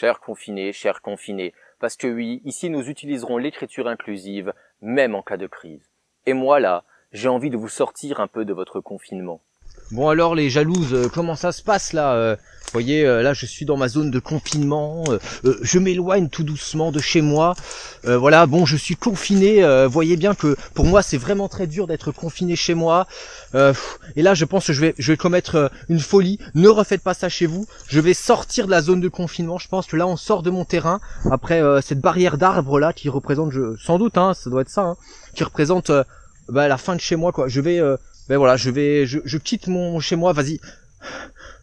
chers confinés, parce que oui, ici nous utiliserons l'écriture inclusive, même en cas de crise. Et moi là, j'ai envie de vous sortir un peu de votre confinement. Bon alors les jalouses, comment ça se passe là Vous voyez, là je suis dans ma zone de confinement, je m'éloigne tout doucement de chez moi. Voilà, bon je suis confiné, voyez bien que pour moi c'est vraiment très dur d'être confiné chez moi. Et là je pense que je vais commettre une folie, ne refaites pas ça chez vous. Je vais sortir de la zone de confinement, je pense que là on sort de mon terrain, après cette barrière d'arbres là qui représente, sans doute, hein, ça doit être ça, hein, qui représente la fin de chez moi quoi. Ben voilà, je quitte mon chez moi, vas-y.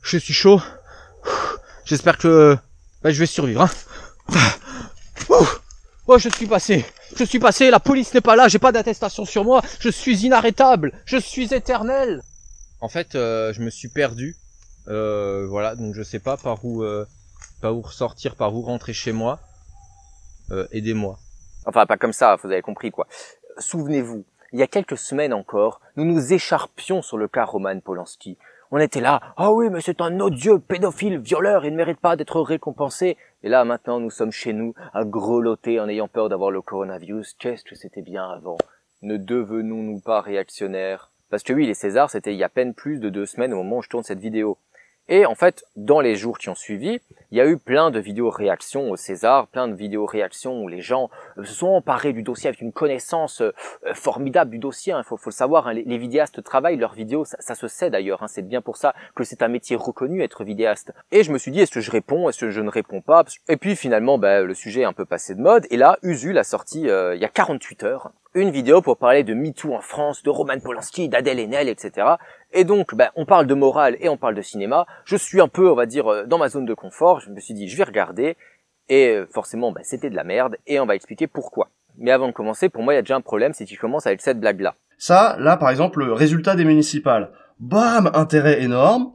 Je suis chaud. J'espère que je vais survivre. Hein. Oh, je suis passé, la police n'est pas là, j'ai pas d'attestation sur moi, je suis inarrêtable, je suis éternel. En fait, je me suis perdu. Voilà, donc je sais pas par où ressortir, par où rentrer chez moi. Aidez-moi. Enfin, pas comme ça, vous avez compris quoi. Souvenez-vous, il y a quelques semaines encore, nous nous écharpions sur le cas Roman Polanski. On était là, ah oui, mais c'est un odieux pédophile, violeur, il ne mérite pas d'être récompensé. Et là, maintenant, nous sommes chez nous, à grelotter en ayant peur d'avoir le coronavirus. Qu'est-ce que c'était bien avant. Ne devenons-nous pas réactionnaires? Parce que oui, les Césars, c'était il y a à peine plus de 2 semaines au moment où je tourne cette vidéo. Et en fait, dans les jours qui ont suivi, il y a eu plein de vidéos réactions au César, plein de vidéos réactions où les gens se sont emparés du dossier avec une connaissance formidable du dossier. Il faut le savoir, hein, les vidéastes travaillent leurs vidéos, ça se sait d'ailleurs. Hein, c'est bien pour ça que c'est un métier reconnu, être vidéaste. Et je me suis dit, est-ce que je réponds, est-ce que je ne réponds pas? Et puis finalement, le sujet est un peu passé de mode. Et là, Usul a sorti, il y a 48 heures, une vidéo pour parler de MeToo en France, de Roman Polanski, d'Adèle Haenel, etc. Et donc, on parle de morale et on parle de cinéma. Je suis un peu, on va dire, dans ma zone de confort. Je me suis dit, je vais regarder. Et forcément, c'était de la merde. Et on va expliquer pourquoi. Mais avant de commencer, pour moi, il y a déjà un problème, c'est qu'il commence avec cette blague-là. Ça, là, par exemple, le résultat des municipales. Bam, intérêt énorme.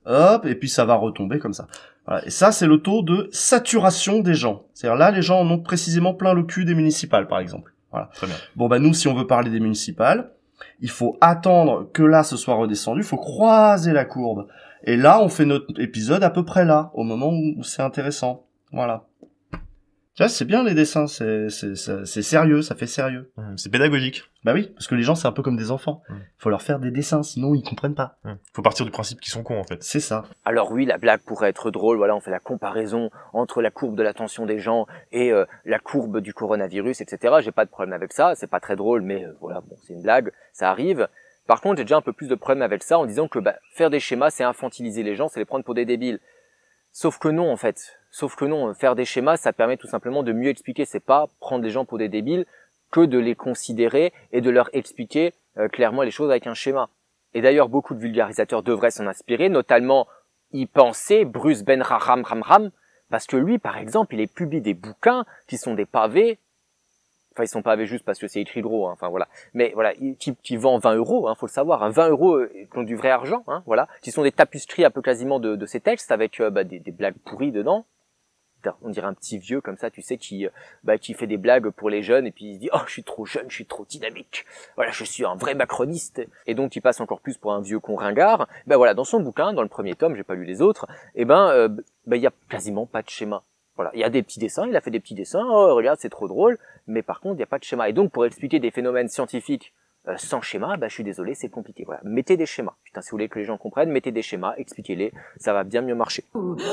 Hop, et puis ça va retomber comme ça. Voilà. Et ça, c'est le taux de saturation des gens. C'est-à-dire là, les gens en ont précisément plein le cul des municipales, par exemple. Voilà. Très bien. Bon, nous, si on veut parler des municipales, il faut attendre que là, ce soit redescendu. Il faut croiser la courbe. Et là, on fait notre épisode à peu près là, au moment où c'est intéressant. Voilà. Tu vois, c'est bien les dessins, c'est sérieux, ça fait sérieux. C'est pédagogique. Bah oui, parce que les gens, c'est un peu comme des enfants. Faut leur faire des dessins, sinon ils comprennent pas. Faut partir du principe qu'ils sont cons, en fait. C'est ça. Alors oui, la blague pourrait être drôle, voilà, on fait la comparaison entre la courbe de l'attention des gens et la courbe du coronavirus, etc. J'ai pas de problème avec ça, c'est pas très drôle, mais voilà, bon, c'est une blague, ça arrive. Par contre, j'ai déjà un peu plus de problème avec ça en disant que faire des schémas, c'est infantiliser les gens, c'est les prendre pour des débiles. Sauf que non, en fait. Sauf que non, faire des schémas, ça permet tout simplement de mieux expliquer. C'est pas prendre les gens pour des débiles que de les considérer et de leur expliquer clairement les choses avec un schéma. Et d'ailleurs, beaucoup de vulgarisateurs devraient s'en inspirer, notamment y penser Bruce Benramram, parce que lui, par exemple, il publie des bouquins qui sont des pavés. Enfin, ils sont pavés juste parce que c'est écrit gros, hein, enfin voilà. Mais voilà, qui vend 20 euros, hein, faut le savoir, hein, 20 euros qui ont du vrai argent, hein, voilà, qui sont des tapisseries un peu quasiment de ces textes avec des blagues pourries dedans. On dirait un petit vieux comme ça, tu sais, qui fait des blagues pour les jeunes et puis il se dit « Oh, je suis trop jeune, je suis trop dynamique. Voilà, je suis un vrai macroniste. » Et donc, il passe encore plus pour un vieux con ringard. Voilà, dans son bouquin, dans le premier tome, j'ai pas lu les autres, il y a quasiment pas de schéma. Voilà, il y a des petits dessins, il a fait des petits dessins, oh, regarde, c'est trop drôle, mais par contre, il n'y a pas de schéma. Et donc, pour expliquer des phénomènes scientifiques sans schéma, je suis désolé, c'est compliqué. Voilà, mettez des schémas. Putain, si vous voulez que les gens comprennent, mettez des schémas, expliquez-les, ça va bien mieux marcher.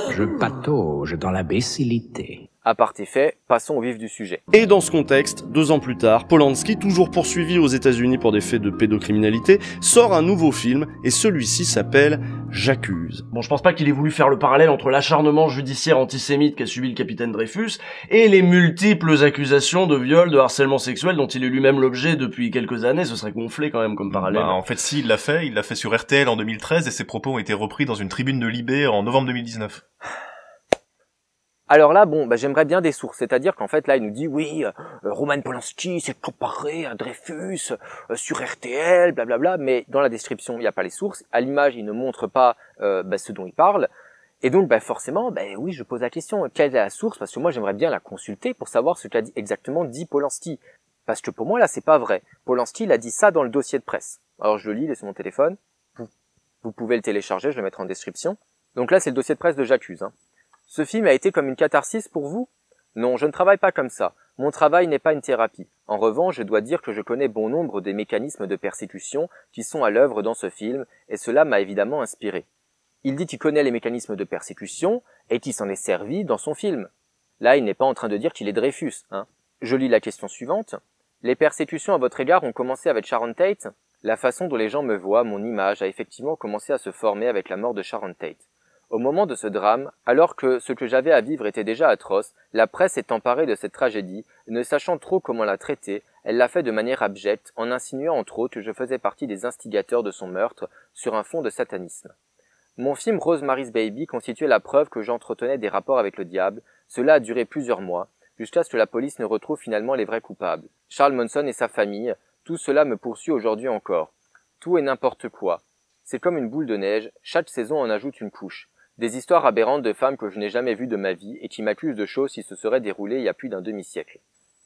Je patauge dans l'imbécilité. Aparté fait, passons au vif du sujet. Et dans ce contexte, 2 ans plus tard, Polanski, toujours poursuivi aux États-Unis pour des faits de pédocriminalité, sort un nouveau film, et celui-ci s'appelle J'accuse. Bon, je pense pas qu'il ait voulu faire le parallèle entre l'acharnement judiciaire antisémite qu'a subi le capitaine Dreyfus et les multiples accusations de viol, de harcèlement sexuel dont il est lui-même l'objet depuis quelques années. Ce serait gonflé quand même comme parallèle. En fait, si, il l'a fait sur RTL en 2013 et ses propos ont été repris dans une tribune de Libé en novembre 2019. Alors là, j'aimerais bien des sources, c'est-à-dire qu'en fait là, il nous dit oui, Roman Polanski s'est comparé à Dreyfus sur RTL, blablabla, mais dans la description, il n'y a pas les sources, à l'image, il ne montre pas ce dont il parle, et donc forcément, oui, je pose la question, quelle est la source? Parce que moi, j'aimerais bien la consulter pour savoir ce qu'a exactement dit Polanski, parce que pour moi, là, c'est pas vrai. Polanski, il a dit ça dans le dossier de presse. Alors je le lis, il est sur mon téléphone, vous pouvez le télécharger, je vais le mettre en description. Donc là, c'est le dossier de presse de J'accuse, hein. Ce film a été comme une catharsis pour vous? Non, je ne travaille pas comme ça. Mon travail n'est pas une thérapie. En revanche, je dois dire que je connais bon nombre des mécanismes de persécution qui sont à l'œuvre dans ce film, et cela m'a évidemment inspiré. Il dit qu'il connaît les mécanismes de persécution, et qu'il s'en est servi dans son film. Là, il n'est pas en train de dire qu'il est Dreyfus, hein. Je lis la question suivante. Les persécutions à votre égard ont commencé avec Sharon Tate? La façon dont les gens me voient, mon image, a effectivement commencé à se former avec la mort de Sharon Tate. Au moment de ce drame, alors que ce que j'avais à vivre était déjà atroce, la presse s'est emparée de cette tragédie, et ne sachant trop comment la traiter, elle l'a fait de manière abjecte, en insinuant entre autres que je faisais partie des instigateurs de son meurtre, sur un fond de satanisme. Mon film Rosemary's Baby constituait la preuve que j'entretenais des rapports avec le diable. Cela a duré plusieurs mois, jusqu'à ce que la police ne retrouve finalement les vrais coupables. Charles Manson et sa famille, tout cela me poursuit aujourd'hui encore. Tout et n'importe quoi. C'est comme une boule de neige, chaque saison en ajoute une couche. Des histoires aberrantes de femmes que je n'ai jamais vues de ma vie et qui m'accusent de choses qui se seraient déroulées il y a plus d'un demi-siècle.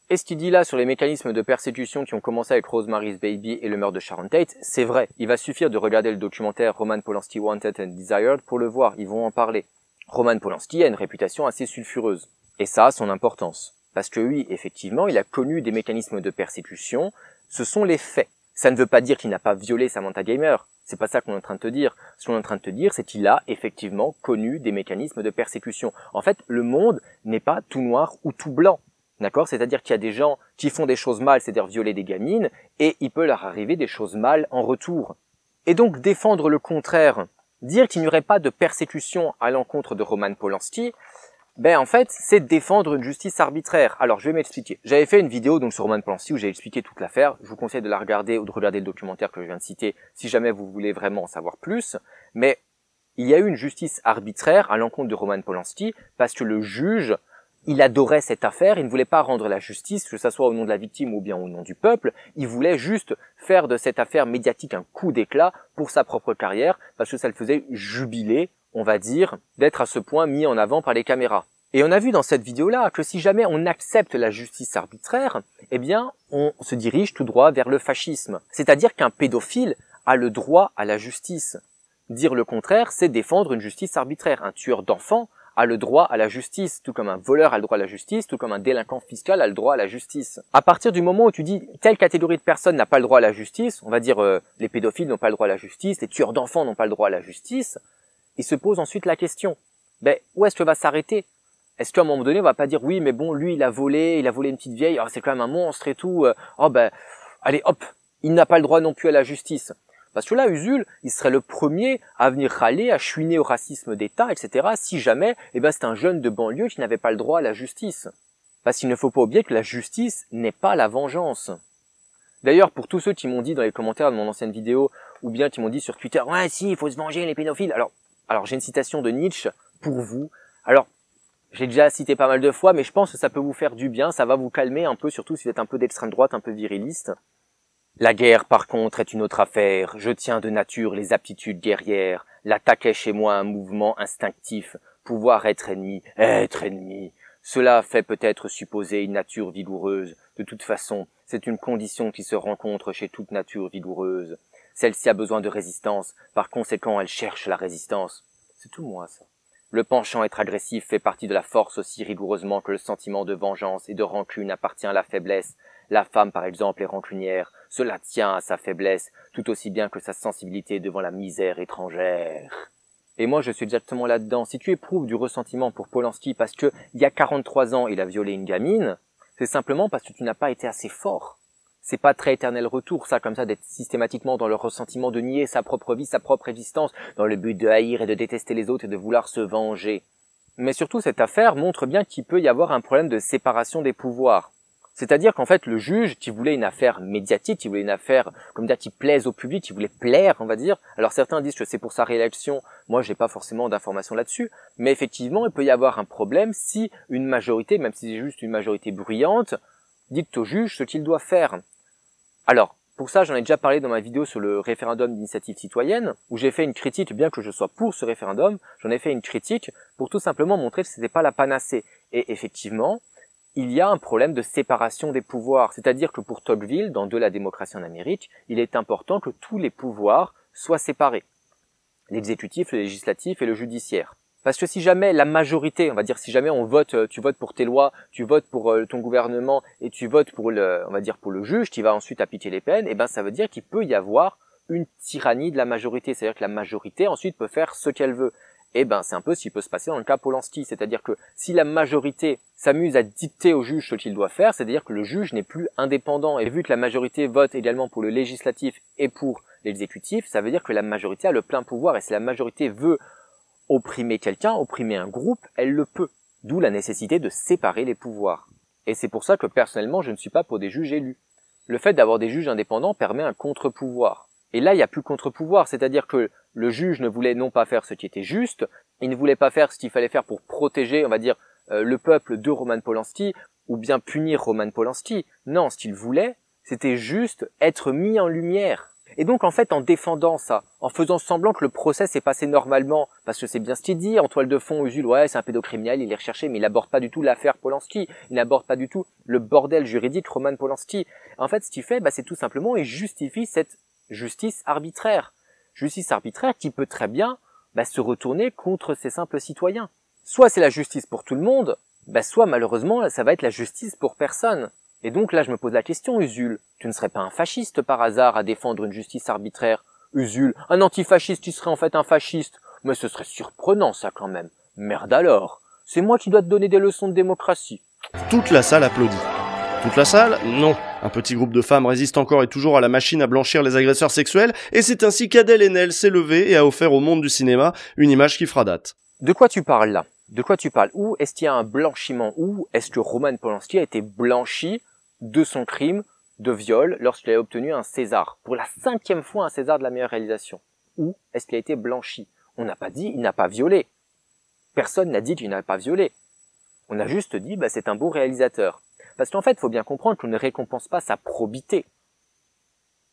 Et ce qu'il dit là sur les mécanismes de persécution qui ont commencé avec Rosemary's Baby et le meurtre de Sharon Tate, c'est vrai. Il va suffire de regarder le documentaire Roman Polanski Wanted and Desired pour le voir, ils vont en parler. Roman Polanski a une réputation assez sulfureuse. Et ça a son importance. Parce que oui, effectivement, il a connu des mécanismes de persécution, ce sont les faits. Ça ne veut pas dire qu'il n'a pas violé Samantha Gamer. C'est pas ça qu'on est en train de te dire. Ce qu'on est en train de te dire, c'est qu'il a effectivement connu des mécanismes de persécution. En fait, le monde n'est pas tout noir ou tout blanc. D'accord? C'est-à-dire qu'il y a des gens qui font des choses mal, c'est-à-dire violer des gamines, et il peut leur arriver des choses mal en retour. Et donc, défendre le contraire, dire qu'il n'y aurait pas de persécution à l'encontre de Roman Polanski, ben en fait, c'est défendre une justice arbitraire. Alors, je vais m'expliquer. J'avais fait une vidéo donc sur Roman Polanski où j'ai expliqué toute l'affaire. Je vous conseille de la regarder ou de regarder le documentaire que je viens de citer si jamais vous voulez vraiment en savoir plus. Mais il y a eu une justice arbitraire à l'encontre de Roman Polanski parce que le juge, il adorait cette affaire, il ne voulait pas rendre la justice, que ce soit au nom de la victime ou bien au nom du peuple. Il voulait juste faire de cette affaire médiatique un coup d'éclat pour sa propre carrière parce que ça le faisait jubiler, on va dire, d'être à ce point mis en avant par les caméras. Et on a vu dans cette vidéo-là que si jamais on accepte la justice arbitraire, eh bien, on se dirige tout droit vers le fascisme. C'est-à-dire qu'un pédophile a le droit à la justice. Dire le contraire, c'est défendre une justice arbitraire. Un tueur d'enfants a le droit à la justice, tout comme un voleur a le droit à la justice, tout comme un délinquant fiscal a le droit à la justice. À partir du moment où tu dis telle catégorie de personnes n'a pas le droit à la justice, on va dire les pédophiles n'ont pas le droit à la justice, les tueurs d'enfants n'ont pas le droit à la justice, il se pose ensuite la question, ben, où est-ce que va s'arrêter? Est-ce qu'à un moment donné, on va pas dire, oui, mais bon, lui, il a volé une petite vieille, oh, c'est quand même un monstre et tout, oh ben, allez, hop, il n'a pas le droit non plus à la justice. Parce que là, Usul, il serait le premier à venir râler, à chouiner au racisme d'État, etc., si jamais, eh ben, c'est un jeune de banlieue qui n'avait pas le droit à la justice. Parce qu'il ne faut pas oublier que la justice n'est pas la vengeance. D'ailleurs, pour tous ceux qui m'ont dit dans les commentaires de mon ancienne vidéo, ou bien qui m'ont dit sur Twitter, ouais, si, il faut se venger, les pédophiles. Alors, j'ai une citation de Nietzsche pour vous. Alors, j'ai déjà cité pas mal de fois, mais je pense que ça peut vous faire du bien, ça va vous calmer un peu, surtout si vous êtes un peu d'extrême droite, un peu viriliste. La guerre, par contre, est une autre affaire. Je tiens de nature les aptitudes guerrières. L'attaque est chez moi un mouvement instinctif. Pouvoir être ennemi. Cela fait peut-être supposer une nature vigoureuse. De toute façon, c'est une condition qui se rencontre chez toute nature vigoureuse. Celle-ci a besoin de résistance. Par conséquent, elle cherche la résistance. C'est tout moi, ça. Le penchant être agressif fait partie de la force aussi rigoureusement que le sentiment de vengeance et de rancune appartient à la faiblesse. La femme, par exemple, est rancunière. Cela tient à sa faiblesse, tout aussi bien que sa sensibilité devant la misère étrangère. Et moi, je suis exactement là-dedans. Si tu éprouves du ressentiment pour Polanski parce que, il y a 43 ans, il a violé une gamine, c'est simplement parce que tu n'as pas été assez fort. C'est pas très éternel retour, ça, comme ça, d'être systématiquement dans le ressentiment de nier sa propre vie, sa propre existence, dans le but de haïr et de détester les autres et de vouloir se venger. Mais surtout, cette affaire montre bien qu'il peut y avoir un problème de séparation des pouvoirs. C'est-à-dire qu'en fait, le juge, qui voulait une affaire médiatique, qui voulait une affaire, comme dire, qui plaise au public, qui voulait plaire, on va dire. Alors certains disent que c'est pour sa réélection. Moi, j'ai pas forcément d'informations là-dessus. Mais effectivement, il peut y avoir un problème si une majorité, même si c'est juste une majorité bruyante, dicte au juge ce qu'il doit faire. Alors, pour ça, j'en ai déjà parlé dans ma vidéo sur le référendum d'initiative citoyenne, où j'ai fait une critique, bien que je sois pour ce référendum, j'en ai fait une critique pour tout simplement montrer que c'était pas la panacée. Et effectivement, il y a un problème de séparation des pouvoirs. C'est-à-dire que pour Tocqueville, dans De la démocratie en Amérique, il est important que tous les pouvoirs soient séparés. L'exécutif, le législatif et le judiciaire. Parce que si jamais la majorité, on va dire si jamais on vote, tu votes pour tes lois, tu votes pour ton gouvernement et tu votes pour le, on va dire pour le juge qui va ensuite appliquer les peines, et ben ça veut dire qu'il peut y avoir une tyrannie de la majorité, c'est-à-dire que la majorité ensuite peut faire ce qu'elle veut. Et ben c'est un peu ce qui peut se passer dans le cas Polanski, c'est-à-dire que si la majorité s'amuse à dicter au juge ce qu'il doit faire, c'est-à-dire que le juge n'est plus indépendant, et vu que la majorité vote également pour le législatif et pour l'exécutif, ça veut dire que la majorité a le plein pouvoir, et si la majorité veut opprimer quelqu'un, opprimer un groupe, elle le peut. D'où la nécessité de séparer les pouvoirs. Et c'est pour ça que personnellement, je ne suis pas pour des juges élus. Le fait d'avoir des juges indépendants permet un contre-pouvoir. Et là, il n'y a plus contre-pouvoir, c'est-à-dire que le juge ne voulait non pas faire ce qui était juste, il ne voulait pas faire ce qu'il fallait faire pour protéger, on va dire, le peuple de Roman Polanski, ou bien punir Roman Polanski. Non, ce qu'il voulait, c'était juste être mis en lumière. Et donc, en fait, en défendant ça, en faisant semblant que le procès s'est passé normalement, parce que c'est bien ce qu'il dit, en toile de fond, Usul, ouais, c'est un pédocriminel, il est recherché, mais il n'aborde pas du tout l'affaire Polanski, il n'aborde pas du tout le bordel juridique Roman Polanski. En fait, ce qu'il fait, c'est tout simplement, il justifie cette justice arbitraire. Justice arbitraire qui peut très bien se retourner contre ces simples citoyens. Soit c'est la justice pour tout le monde, soit malheureusement, ça va être la justice pour personne. Et donc là, je me pose la question, Usul, tu ne serais pas un fasciste par hasard à défendre une justice arbitraire? Usul, un antifasciste, tu serais en fait un fasciste. Mais ce serait surprenant ça quand même. Merde alors, c'est moi qui dois te donner des leçons de démocratie. Toute la salle applaudit. Toute la salle? Non. Un petit groupe de femmes résiste encore et toujours à la machine à blanchir les agresseurs sexuels, et c'est ainsi qu'Adèle Haenel s'est levée et a offert au monde du cinéma une image qui fera date. De quoi tu parles là? De quoi tu parles? Où est-ce qu'il y a un blanchiment? Où est-ce que Roman Polanski a été blanchi de son crime de viol lorsqu'il a obtenu un César? Pour la 5e fois un César de la meilleure réalisation. Où est-ce qu'il a été blanchi? On n'a pas dit il n'a pas violé. Personne n'a dit qu'il n'a pas violé. On a juste dit c'est un bon réalisateur. Parce qu'en fait, il faut bien comprendre qu'on ne récompense pas sa probité.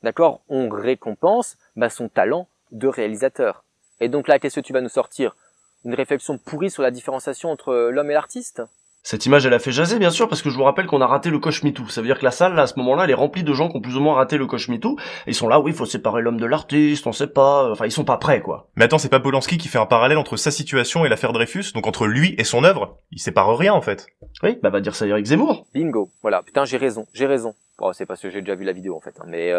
D'accord? On récompense son talent de réalisateur. Et donc là, qu'est-ce que tu vas nous sortir? Une réflexion pourrie sur la différenciation entre l'homme et l'artiste? Cette image, elle a fait jaser, bien sûr, parce que je vous rappelle qu'on a raté le coche MeToo. Ça veut dire que la salle, là, à ce moment-là, elle est remplie de gens qui ont plus ou moins raté le coche MeToo. Et ils sont là, oui, il faut séparer l'homme de l'artiste, on sait pas... Enfin, ils sont pas prêts, quoi. Mais attends, c'est pas Polanski qui fait un parallèle entre sa situation et l'affaire Dreyfus? Donc entre lui et son œuvre? Il sépare rien, en fait. Oui, va dire ça Eric Zemmour. Bingo. Voilà. Putain, j'ai raison. Bon, c'est parce que j'ai déjà vu la vidéo, en fait. Mais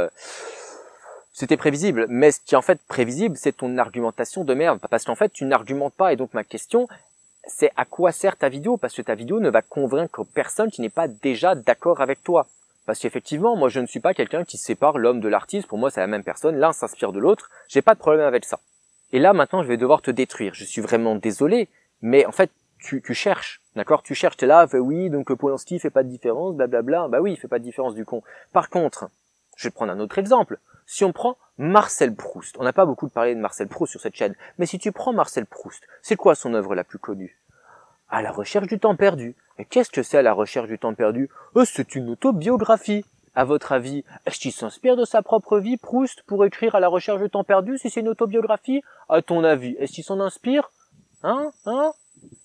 c'était prévisible. Mais ce qui est en fait prévisible, c'est ton argumentation de merde. Parce qu'en fait, tu n'argumentes pas. Et donc, ma question... c'est à quoi sert ta vidéo? Parce que ta vidéo ne va convaincre personne qui n'est pas déjà d'accord avec toi. Parce qu'effectivement, moi je ne suis pas quelqu'un qui sépare l'homme de l'artiste, pour moi c'est la même personne, l'un s'inspire de l'autre, j'ai pas de problème avec ça. Et là maintenant je vais devoir te détruire, je suis vraiment désolé, mais en fait tu cherches, d'accord? Tu cherches, t'es là, oui, donc Polanski fait pas de différence, blablabla, oui il fait pas de différence du con. Par contre, je vais prendre un autre exemple, si on prend Marcel Proust, on n'a pas beaucoup parlé de Marcel Proust sur cette chaîne, mais si tu prends Marcel Proust, c'est quoi son œuvre la plus connue? À la recherche du temps perdu. Et qu'est-ce que c'est à la recherche du temps perdu? C'est une autobiographie. À votre avis, est-ce qu'il s'inspire de sa propre vie, Proust, pour écrire à la recherche du temps perdu si c'est une autobiographie? À ton avis, est-ce qu'il s'en inspire? Hein?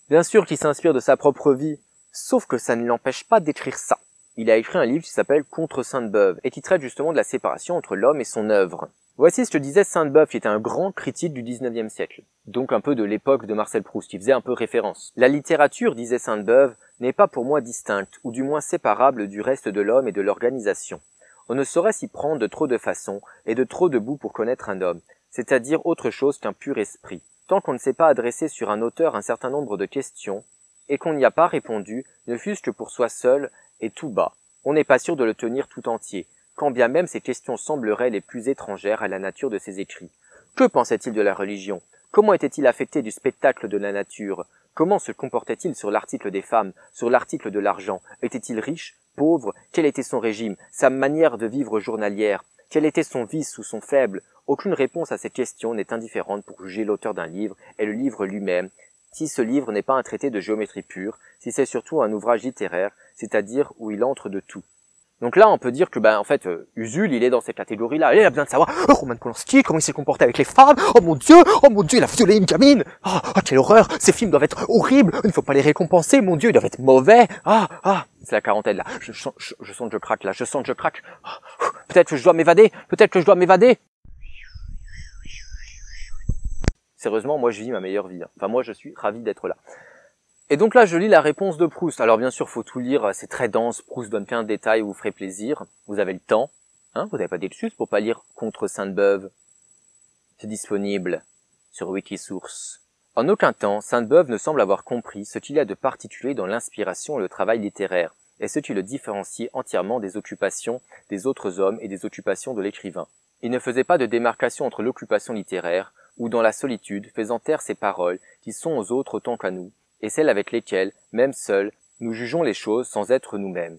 Bien sûr qu'il s'inspire de sa propre vie, sauf que ça ne l'empêche pas d'écrire ça. Il a écrit un livre qui s'appelle Contre Sainte-Beuve, et qui traite justement de la séparation entre l'homme et son œuvre. Voici ce que disait Sainte-Beuve, qui était un grand critique du 19e siècle, donc un peu de l'époque de Marcel Proust, qui faisait un peu référence. La littérature, disait Sainte-Beuve, n'est pas pour moi distincte, ou du moins séparable du reste de l'homme et de l'organisation. On ne saurait s'y prendre de trop de façons, et de trop de bouts pour connaître un homme, c'est-à-dire autre chose qu'un pur esprit. Tant qu'on ne sait pas adresser sur un auteur un certain nombre de questions, et qu'on n'y a pas répondu, ne fût-ce que pour soi seul, et tout bas, on n'est pas sûr de le tenir tout entier, quand bien même ces questions sembleraient les plus étrangères à la nature de ses écrits. Que pensait-il de la religion? Comment était-il affecté du spectacle de la nature? Comment se comportait-il sur l'article des femmes, sur l'article de l'argent? Était-il riche? Pauvre? Quel était son régime? Sa manière de vivre journalière? Quel était son vice ou son faible? Aucune réponse à ces questions n'est indifférente pour juger l'auteur d'un livre et le livre lui-même, si ce livre n'est pas un traité de géométrie pure, si c'est surtout un ouvrage littéraire, c'est-à-dire où il entre de tout. Donc là, on peut dire que, en fait, Usul, il est dans cette catégorie-là. Il a besoin de savoir, Roman Polanski, comment il s'est comporté avec les femmes. Oh mon Dieu, il a violé une gamine. Oh, quelle horreur. Ces films doivent être horribles. Il ne faut pas les récompenser. Mon Dieu, ils doivent être mauvais. C'est la quarantaine, là. Je sens que je craque, là. Je sens que je craque. Peut-être que je dois m'évader. sérieusement, moi je vis ma meilleure vie. Enfin moi je suis ravi d'être là. Et donc là je lis la réponse de Proust. Alors bien sûr faut tout lire, c'est très dense, Proust donne plein de détails, vous ferez plaisir, vous avez le temps, hein, vous n'avez pas d'excuses pour pas lire Contre Sainte-Beuve. C'est disponible sur Wikisource. En aucun temps, Sainte-Beuve ne semble avoir compris ce qu'il y a de particulier dans l'inspiration et le travail littéraire, et ce qui le différencie entièrement des occupations des autres hommes et des occupations de l'écrivain. Il ne faisait pas de démarcation entre l'occupation littéraire, ou dans la solitude, faisant taire ces paroles qui sont aux autres autant qu'à nous, et celles avec lesquelles, même seuls, nous jugeons les choses sans être nous-mêmes.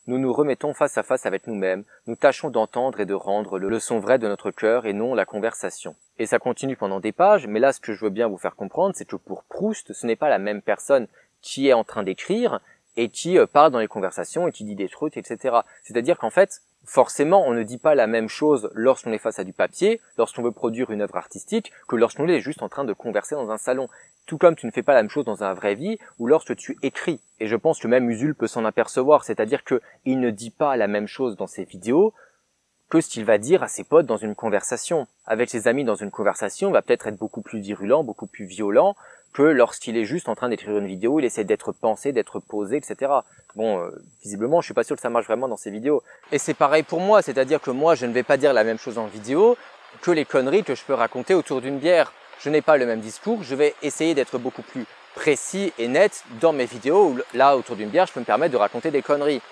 Nous nous remettons face à face avec nous-mêmes, nous tâchons d'entendre et de rendre le son vrai de notre cœur et non la conversation. Et ça continue pendant des pages, mais là ce que je veux bien vous faire comprendre, c'est que pour Proust, ce n'est pas la même personne qui est en train d'écrire et qui parle dans les conversations et qui dit des trucs, etc. C'est-à-dire qu'en fait, forcément, on ne dit pas la même chose lorsqu'on est face à du papier, lorsqu'on veut produire une œuvre artistique, que lorsqu'on est juste en train de converser dans un salon. Tout comme tu ne fais pas la même chose dans un vrai vie ou lorsque tu écris. Et je pense que même Usul peut s'en apercevoir, c'est-à-dire que il ne dit pas la même chose dans ses vidéos que ce qu'il va dire à ses potes dans une conversation. Avec ses amis dans une conversation, il va peut-être être beaucoup plus virulent, beaucoup plus violent que lorsqu'il est juste en train d'écrire une vidéo, il essaie d'être pensé, d'être posé, etc. Bon, visiblement, je suis pas sûr que ça marche vraiment dans ses vidéos. Et c'est pareil pour moi, c'est-à-dire que moi, je ne vais pas dire la même chose en vidéo que les conneries que je peux raconter autour d'une bière. Je n'ai pas le même discours, je vais essayer d'être beaucoup plus précis et net dans mes vidéos où là, autour d'une bière, je peux me permettre de raconter des conneries.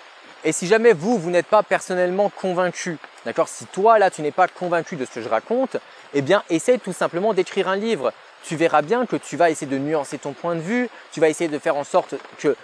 Et si jamais vous n'êtes pas personnellement convaincu, d'accord, si toi, là, tu n'es pas convaincu de ce que je raconte, eh bien, essaye tout simplement d'écrire un livre. Tu verras bien que tu vas essayer de nuancer ton point de vue, tu vas essayer de faire en sorte que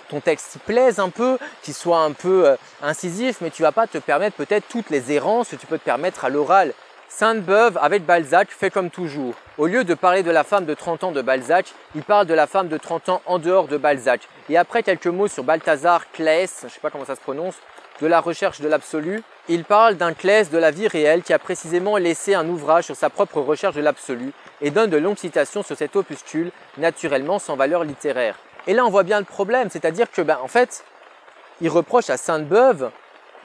ton texte y plaise un peu, qu'il soit un peu incisif, mais tu vas pas te permettre peut-être toutes les errances que tu peux te permettre à l'oral. Sainte-Beuve, avec Balzac, fait comme toujours. Au lieu de parler de la femme de 30 ans de Balzac, il parle de la femme de 30 ans en dehors de Balzac. Et après quelques mots sur Balthazar Claës, je ne sais pas comment ça se prononce, de la recherche de l'absolu, il parle d'un Claës de la vie réelle qui a précisément laissé un ouvrage sur sa propre recherche de l'absolu et donne de longues citations sur cet opuscule, naturellement sans valeur littéraire. Et là, on voit bien le problème, c'est-à-dire que, en fait, il reproche à Sainte-Beuve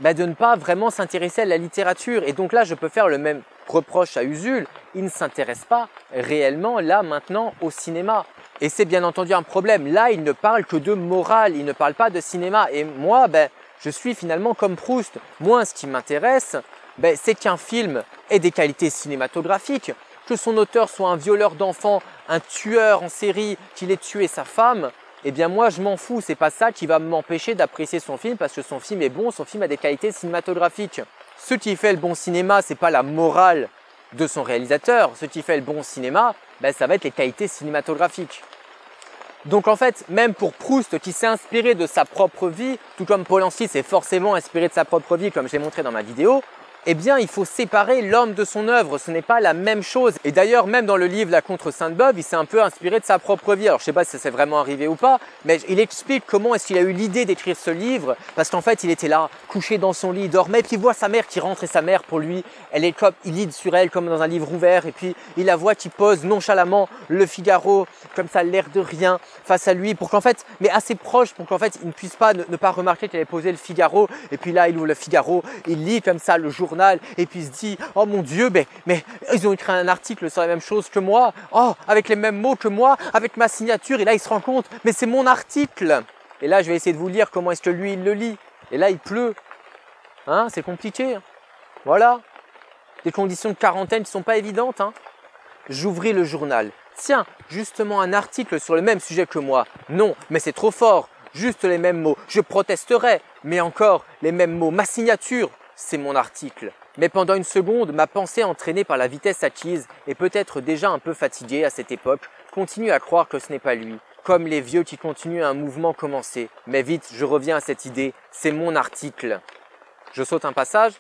de ne pas vraiment s'intéresser à la littérature. Et donc là, je peux faire le même reproche à Usul. Il ne s'intéresse pas réellement, là, maintenant, au cinéma. Et c'est bien entendu un problème. Là, il ne parle que de morale, il ne parle pas de cinéma. Et moi, je suis finalement comme Proust. Moi, ce qui m'intéresse, c'est qu'un film ait des qualités cinématographiques, que son auteur soit un violeur d'enfants, un tueur en série, qu'il ait tué sa femme. Eh bien moi je m'en fous, c'est pas ça qui va m'empêcher d'apprécier son film parce que son film est bon, son film a des qualités cinématographiques. Ce qui fait le bon cinéma, c'est pas la morale de son réalisateur, ce qui fait le bon cinéma, ça va être les qualités cinématographiques. Donc en fait, même pour Proust qui s'est inspiré de sa propre vie, tout comme Polanski s'est forcément inspiré de sa propre vie comme je l'ai montré dans ma vidéo, eh bien, il faut séparer l'homme de son œuvre, ce n'est pas la même chose. Et d'ailleurs, même dans le livre La Contre Sainte-Beuve, il s'est un peu inspiré de sa propre vie. Alors, je sais pas si ça s'est vraiment arrivé ou pas, mais il explique comment est-ce qu'il a eu l'idée d'écrire ce livre, parce qu'en fait, il était là, couché dans son lit, il dormait, puis il voit sa mère qui rentre, et sa mère, pour lui, elle est comme, il lit sur elle comme dans un livre ouvert, et puis il la voit qui pose nonchalamment le Figaro, comme ça, l'air de rien, face à lui, pour qu'en fait, mais assez proche, pour qu'en fait, il ne puisse pas ne pas remarquer qu'elle avait posé le Figaro, et puis là, il ouvre le Figaro, il lit comme ça le journal, et puis il se dit oh mon Dieu, mais ils ont écrit un article sur la même chose que moi, oh avec les mêmes mots que moi, avec ma signature, et là il se rend compte mais c'est mon article. Et là je vais essayer de vous lire comment est-ce que lui il le lit, et là il pleut, hein, c'est compliqué, voilà, des conditions de quarantaine qui sont pas évidentes, hein. J'ouvris le journal, tiens, justement un article sur le même sujet que moi, non, mais c'est trop fort, juste les mêmes mots, je protesterai, mais encore les mêmes mots, ma signature, c'est mon article. Mais pendant une seconde, ma pensée entraînée par la vitesse acquise et peut-être déjà un peu fatiguée à cette époque, continue à croire que ce n'est pas lui. Comme les vieux qui continuent un mouvement commencé. Mais vite, je reviens à cette idée, c'est mon article. Je saute un passage.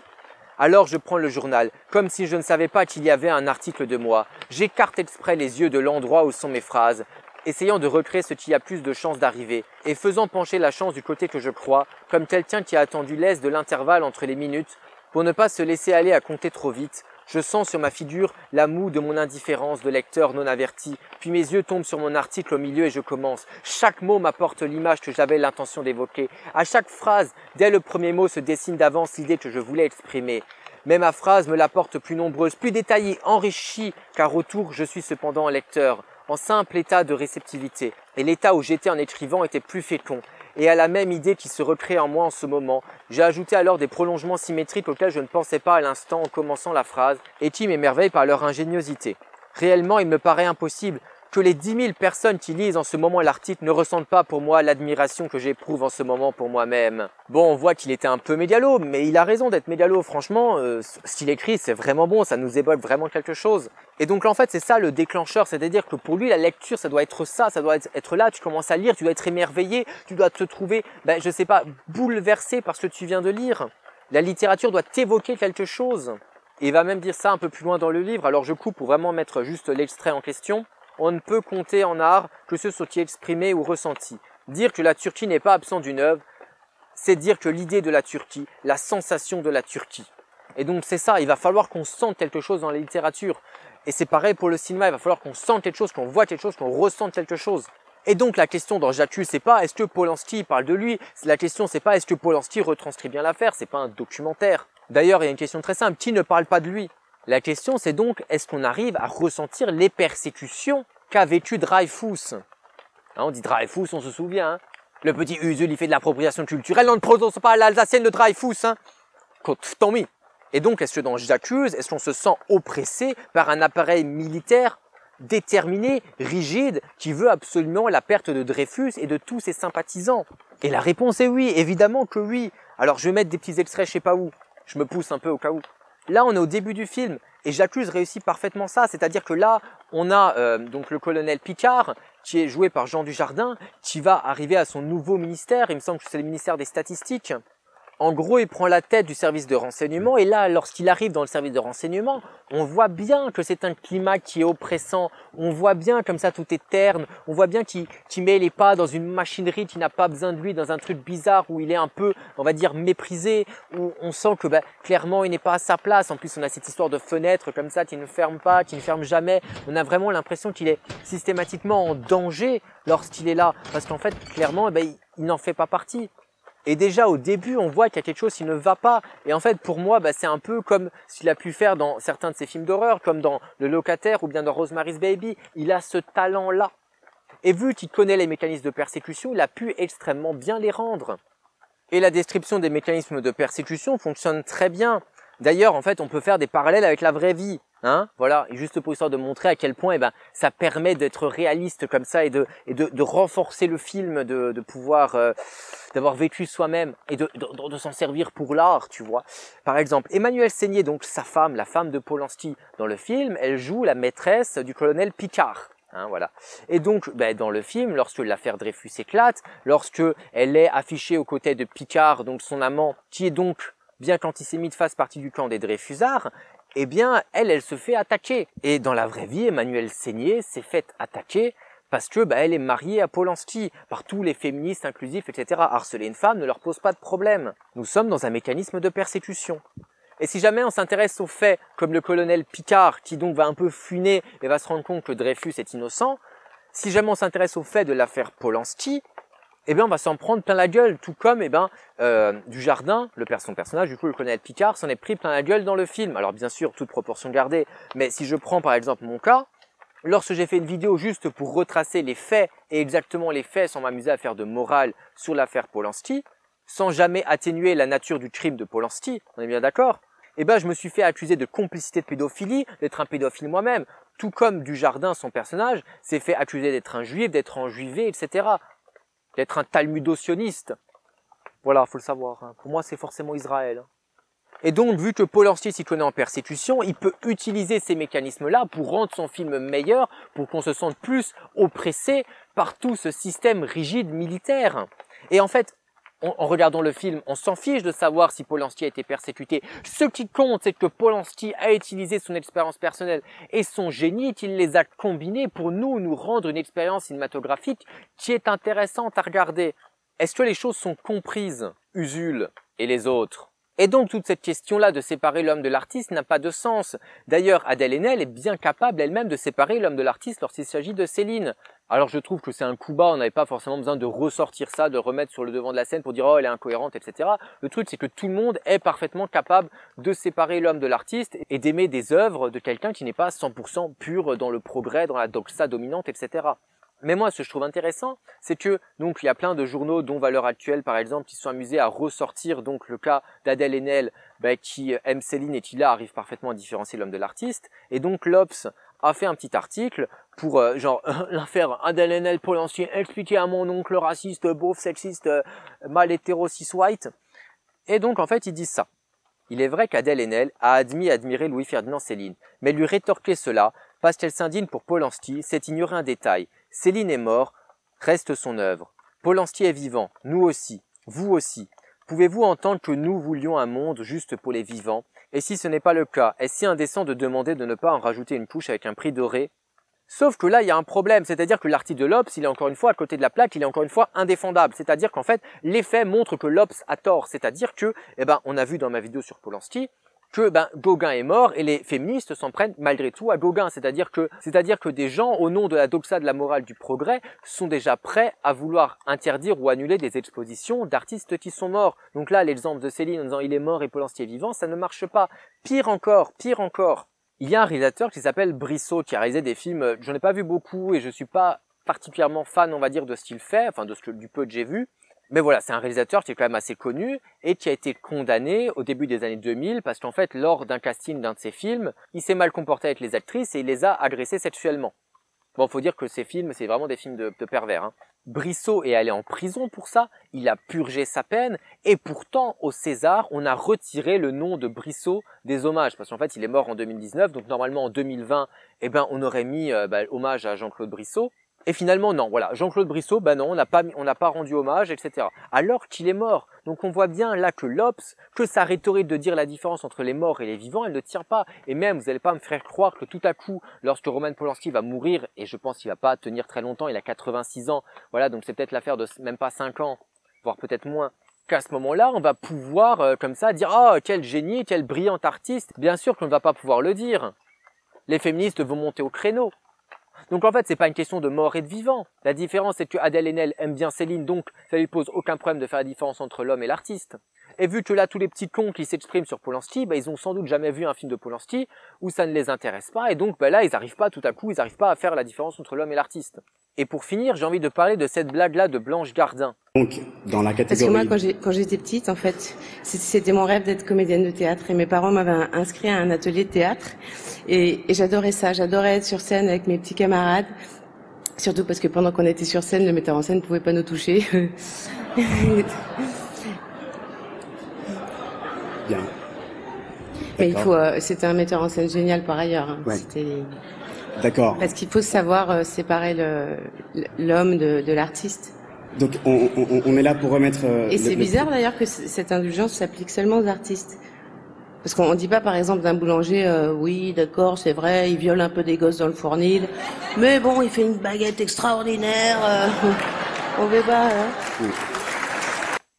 Alors je prends le journal, comme si je ne savais pas qu'il y avait un article de moi. J'écarte exprès les yeux de l'endroit où sont mes phrases, essayant de recréer ce qui a plus de chances d'arriver, et faisant pencher la chance du côté que je crois, comme quelqu'un qui a attendu l'aise de l'intervalle entre les minutes, pour ne pas se laisser aller à compter trop vite. Je sens sur ma figure la moue de mon indifférence de lecteur non averti, puis mes yeux tombent sur mon article au milieu et je commence. Chaque mot m'apporte l'image que j'avais l'intention d'évoquer. À chaque phrase, dès le premier mot se dessine d'avance l'idée que je voulais exprimer. mais ma phrase me la porte plus nombreuse, plus détaillée, enrichie, car autour je suis cependant un lecteur, en simple état de réceptivité. Et l'état où j'étais en écrivant était plus fécond. Et à la même idée qui se recrée en moi en ce moment, j'ai ajouté alors des prolongements symétriques auxquels je ne pensais pas à l'instant en commençant la phrase, et qui m'émerveillent par leur ingéniosité. Réellement, il me paraît impossible que les 10 000 personnes qui lisent en ce moment l'article ne ressentent pas pour moi l'admiration que j'éprouve en ce moment pour moi-même. Bon, on voit qu'il était un peu mégalo, mais il a raison d'être mégalo, franchement, ce qu'il écrit c'est vraiment bon, ça nous évoque vraiment quelque chose. Et donc en fait c'est ça le déclencheur, c'est-à-dire que pour lui la lecture ça doit être ça, ça doit être là, tu commences à lire, tu dois être émerveillé, tu dois te trouver, je sais pas, bouleversé par ce que tu viens de lire. La littérature doit t'évoquer quelque chose. Et il va même dire ça un peu plus loin dans le livre, alors je coupe pour vraiment mettre juste l'extrait en question. On ne peut compter en art que ce qui est exprimé ou ressenti. Dire que la Turquie n'est pas absente d'une œuvre, c'est dire que l'idée de la Turquie, la sensation de la Turquie. Et donc c'est ça, il va falloir qu'on sente quelque chose dans la littérature. Et c'est pareil pour le cinéma, il va falloir qu'on sente quelque chose, qu'on voit quelque chose, qu'on ressente quelque chose. Et donc la question dans J'accuse, c'est pas est-ce que Polanski parle de lui, la question c'est pas est-ce que Polanski retranscrit bien l'affaire, c'est pas un documentaire. D'ailleurs, il y a une question très simple, qui ne parle pas de lui? La question c'est donc, est-ce qu'on arrive à ressentir les persécutions qu'a vécu Dreyfus? On dit Dreyfus, on se souvient. Le petit Usul, il fait de l'appropriation culturelle, on ne prononce pas l'alsacienne de Dreyfus. Tant mis. Et donc, est-ce que dans J'accuse, est-ce qu'on se sent oppressé par un appareil militaire déterminé, rigide, qui veut absolument la perte de Dreyfus et de tous ses sympathisants? Et la réponse est oui, évidemment que oui. Alors, je vais mettre des petits extraits, je sais pas où. Je me pousse un peu au cas où. Là, on est au début du film et J'accuse réussit parfaitement ça. C'est-à-dire que là, on a donc le colonel Picard qui est joué par Jean Dujardin qui va arriver à son nouveau ministère. Il me semble que c'est le ministère des Statistiques. En gros, il prend la tête du service de renseignement et là, lorsqu'il arrive dans le service de renseignement, on voit bien que c'est un climat qui est oppressant. On voit bien comme ça, tout est terne. On voit bien qu'il met les pas dans une machinerie qui n'a pas besoin de lui, dans un truc bizarre où il est un peu, on va dire, méprisé, où on sent que clairement, il n'est pas à sa place. En plus, on a cette histoire de fenêtre comme ça qui ne ferme pas, qui ne ferme jamais. On a vraiment l'impression qu'il est systématiquement en danger lorsqu'il est là. Parce qu'en fait, clairement, il n'en fait pas partie. Et déjà au début, on voit qu'il y a quelque chose qui ne va pas. Et en fait, pour moi, c'est un peu comme ce qu'il a pu faire dans certains de ses films d'horreur, comme dans Le Locataire ou bien dans Rosemary's Baby. Il a ce talent-là. Et vu qu'il connaît les mécanismes de persécution, il a pu extrêmement bien les rendre. Et la description des mécanismes de persécution fonctionne très bien. D'ailleurs, en fait, on peut faire des parallèles avec la vraie vie. Voilà, juste pour histoire de montrer à quel point ça permet d'être réaliste comme ça et de renforcer le film, de pouvoir d'avoir vécu soi-même et de s'en servir pour l'art, tu vois. Par exemple, Emmanuelle Seigner, donc sa femme, la femme de Polanski dans le film, elle joue la maîtresse du colonel Picard. Voilà. Et donc, dans le film, lorsque l'affaire Dreyfus éclate, lorsque elle est affichée aux côtés de Picard, donc son amant, qui est donc, bien qu'antisémite, fasse partie du camp des Dreyfusards, eh bien, elle se fait attaquer. Et dans la vraie vie, Emmanuelle Seigner s'est faite attaquer parce que elle est mariée à Polanski, par tous les féministes inclusifs, etc. Harceler une femme ne leur pose pas de problème. Nous sommes dans un mécanisme de persécution. Et si jamais on s'intéresse aux faits, comme le colonel Picard, qui donc va un peu fuiner et va se rendre compte que Dreyfus est innocent, si jamais on s'intéresse aux faits de l'affaire Polanski, on va s'en prendre plein la gueule, tout comme Dujardin, son personnage, du coup le colonel Picard, s'en est pris plein la gueule dans le film. Alors bien sûr, toute proportion gardée, mais si je prends par exemple mon cas, lorsque j'ai fait une vidéo juste pour retracer les faits, et exactement les faits sans m'amuser à faire de morale sur l'affaire Polanski, sans jamais atténuer la nature du crime de Polanski, on est bien d'accord? Je me suis fait accuser de complicité de pédophilie, d'être un pédophile moi-même, tout comme Dujardin, son personnage, s'est fait accuser d'être un juif, d'être enjuivé, etc., d'être un talmudo-sioniste. Voilà, faut le savoir. Pour moi, c'est forcément Israël. Et donc, vu que Polanski s'y connaît en persécution, il peut utiliser ces mécanismes-là pour rendre son film meilleur, pour qu'on se sente plus oppressé par tout ce système rigide militaire. Et en fait, en regardant le film, on s'en fiche de savoir si Polanski a été persécuté. Ce qui compte, c'est que Polanski a utilisé son expérience personnelle et son génie, qu'il les a combinés pour nous rendre une expérience cinématographique qui est intéressante à regarder. Est-ce que les choses sont comprises, Usul et les autres? Et donc toute cette question-là de séparer l'homme de l'artiste n'a pas de sens. D'ailleurs, Adèle Haenel est bien capable elle-même de séparer l'homme de l'artiste lorsqu'il s'agit de Céline. Alors je trouve que c'est un coup bas, on n'avait pas forcément besoin de ressortir ça, de remettre sur le devant de la scène pour dire « oh elle est incohérente », etc. Le truc c'est que tout le monde est parfaitement capable de séparer l'homme de l'artiste et d'aimer des œuvres de quelqu'un qui n'est pas 100% pur dans le progrès, dans la doxa dominante, etc. Mais moi, ce que je trouve intéressant, c'est que donc il y a plein de journaux, dont Valeurs Actuelles par exemple, qui se sont amusés à ressortir donc le cas d'Adèle Haenel, qui aime Céline et qui là arrive parfaitement à différencier l'homme de l'artiste. Et donc l'Obs a fait un petit article pour l'affaire Adèle Haenel Polanski, expliquer à mon oncle raciste, beauf, sexiste, mal hétéro, cis white. Et donc en fait ils disent ça. Il est vrai qu'Adèle Haenel a admiré Louis-Ferdinand Céline, mais lui rétorquer cela parce qu'elle s'indigne pour Polanski, c'est ignorer un détail. Céline est mort, reste son œuvre. Polanski est vivant, nous aussi, vous aussi. Pouvez-vous entendre que nous voulions un monde juste pour les vivants? Et si ce n'est pas le cas, est-ce si indécent de demander de ne pas en rajouter une couche avec un prix doré? Sauf que là, il y a un problème, c'est-à-dire que l'article de l'Obs, il est encore une fois à côté de la plaque, il est encore une fois indéfendable. C'est-à-dire qu'en fait, les faits montrent que l'Obs a tort. C'est-à-dire que, on a vu dans ma vidéo sur Polanski, que Gauguin est mort et les féministes s'en prennent malgré tout à Gauguin. C'est-à-dire que des gens, au nom de la doxa de la morale du progrès, sont déjà prêts à vouloir interdire ou annuler des expositions d'artistes qui sont morts. Donc là, l'exemple de Céline en disant il est mort et Polanski est vivant, ça ne marche pas. Pire encore. Il y a un réalisateur qui s'appelle Brissot qui a réalisé des films, j'en ai pas vu beaucoup et je suis pas particulièrement fan, on va dire, de ce qu'il fait, enfin du peu que j'ai vu. Mais voilà, c'est un réalisateur qui est quand même assez connu et qui a été condamné au début des années 2000 parce qu'en fait, lors d'un casting d'un de ses films, il s'est mal comporté avec les actrices et il les a agressées sexuellement. Bon, faut dire que ces films, c'est vraiment des films de pervers, hein. Brissot est allé en prison pour ça, il a purgé sa peine et pourtant au César, on a retiré le nom de Brissot des hommages parce qu'en fait, il est mort en 2019, donc normalement en 2020, on aurait mis hommage à Jean-Claude Brissot. Et finalement, non, voilà, Jean-Claude Brissot, non, on n'a pas rendu hommage, etc. Alors qu'il est mort. Donc on voit bien là que l'Obs, que sa rhétorique de dire la différence entre les morts et les vivants, elle ne tient pas. Et même, vous n'allez pas me faire croire que tout à coup, lorsque Roman Polanski va mourir, et je pense qu'il va pas tenir très longtemps, il a 86 ans, voilà, donc c'est peut-être l'affaire de même pas 5 ans, voire peut-être moins, qu'à ce moment-là, on va pouvoir, comme ça, dire « Ah, quel génie, quel brillant artiste !» Bien sûr qu'on ne va pas pouvoir le dire. Les féministes vont monter au créneau. Donc en fait, c'est pas une question de mort et de vivant. La différence, c'est que Adèle Haenel aime bien Céline, donc ça lui pose aucun problème de faire la différence entre l'homme et l'artiste. Et vu que là, tous les petits cons qui s'expriment sur Polanski, ils ont sans doute jamais vu un film de Polanski où ça ne les intéresse pas, et donc là, ils n'arrivent pas tout à coup, ils n'arrivent pas à faire la différence entre l'homme et l'artiste. Et pour finir, j'ai envie de parler de cette blague-là de Blanche Gardin. Donc, dans la catégorie... Parce que moi, quand j'étais petite, en fait, c'était mon rêve d'être comédienne de théâtre, et mes parents m'avaient inscrit à un atelier de théâtre, et j'adorais ça, j'adorais être sur scène avec mes petits camarades, surtout parce que pendant qu'on était sur scène, le metteur en scène ne pouvait pas nous toucher. Bien. Mais c'était un metteur en scène génial par ailleurs. Hein. Ouais. C'était... D'accord. Parce qu'il faut savoir séparer l'homme de l'artiste. Donc on est là pour remettre... Et c'est bizarre d'ailleurs que cette indulgence s'applique seulement aux artistes. Parce qu'on dit pas par exemple d'un boulanger, oui d'accord c'est vrai, il viole un peu des gosses dans le fournil, mais bon il fait une baguette extraordinaire, on veut pas... Hein.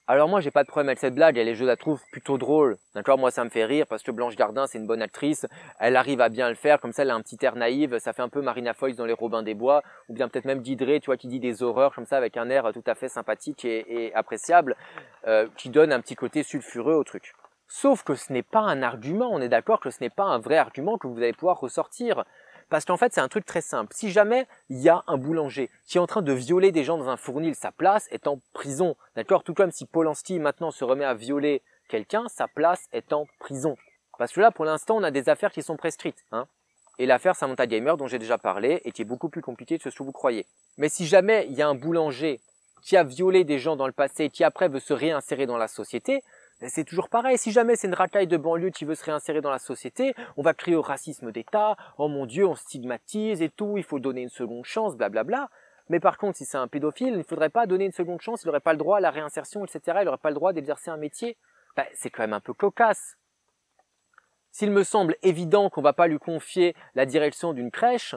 Alors moi, j'ai pas de problème avec cette blague, je la trouve plutôt drôle. D'accord, moi ça me fait rire parce que Blanche Gardin, c'est une bonne actrice, elle arrive à bien le faire, comme ça elle a un petit air naïf, ça fait un peu Marina Foïs dans Les Robins des Bois, ou bien peut-être même Diderot, tu vois, qui dit des horreurs comme ça avec un air tout à fait sympathique et appréciable, qui donne un petit côté sulfureux au truc. Sauf que ce n'est pas un argument, on est d'accord que ce n'est pas un vrai argument que vous allez pouvoir ressortir. Parce qu'en fait, c'est un truc très simple. Si jamais il y a un boulanger qui est en train de violer des gens dans un fournil, sa place est en prison. D'accord? Tout comme si Polanski maintenant se remet à violer quelqu'un, sa place est en prison. Parce que là, pour l'instant, on a des affaires qui sont prescrites. Hein. Et l'affaire Samantha Gamer, dont j'ai déjà parlé, et qui est beaucoup plus compliquée que ce que vous croyez. Mais si jamais il y a un boulanger qui a violé des gens dans le passé et qui après veut se réinsérer dans la société, c'est toujours pareil, si jamais c'est une racaille de banlieue qui veut se réinsérer dans la société, on va crier au racisme d'État, oh mon Dieu, on stigmatise et tout, il faut donner une seconde chance, blablabla. Mais par contre, si c'est un pédophile, il ne faudrait pas donner une seconde chance, il n'aurait pas le droit à la réinsertion, etc., il n'aurait pas le droit d'exercer un métier. C'est quand même un peu cocasse. S'il me semble évident qu'on va pas lui confier la direction d'une crèche,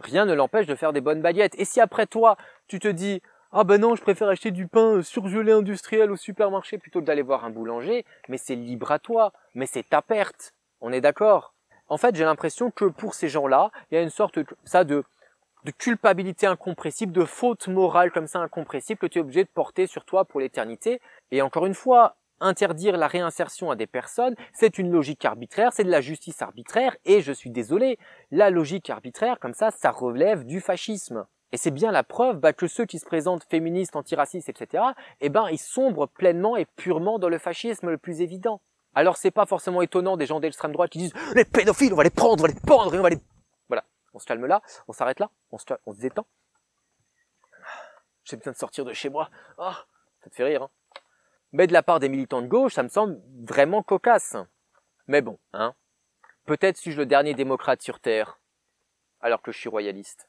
rien ne l'empêche de faire des bonnes baguettes. Et si après toi, tu te dis... Ah ben non, je préfère acheter du pain surgelé industriel au supermarché plutôt que d'aller voir un boulanger, mais c'est libre à toi, mais c'est ta perte. On est d'accord? En fait, j'ai l'impression que pour ces gens-là, il y a une sorte de de culpabilité incompressible, de faute morale comme ça incompressible que tu es obligé de porter sur toi pour l'éternité. Et encore une fois, interdire la réinsertion à des personnes, c'est une logique arbitraire, c'est de la justice arbitraire, et je suis désolé, la logique arbitraire comme ça relève du fascisme. Et c'est bien la preuve que ceux qui se présentent féministes, antiracistes, etc., ils sombrent pleinement et purement dans le fascisme le plus évident. Alors c'est pas forcément étonnant des gens d'extrême droite qui disent « Les pédophiles, on va les prendre, on va les pendre, et on va les... » Voilà, on se calme là, on s'arrête là, on se détend. J'ai besoin de sortir de chez moi. Oh, ça te fait rire, hein. Mais de la part des militants de gauche, ça me semble vraiment cocasse. Mais bon, hein. Peut-être suis-je le dernier démocrate sur Terre, alors que je suis royaliste.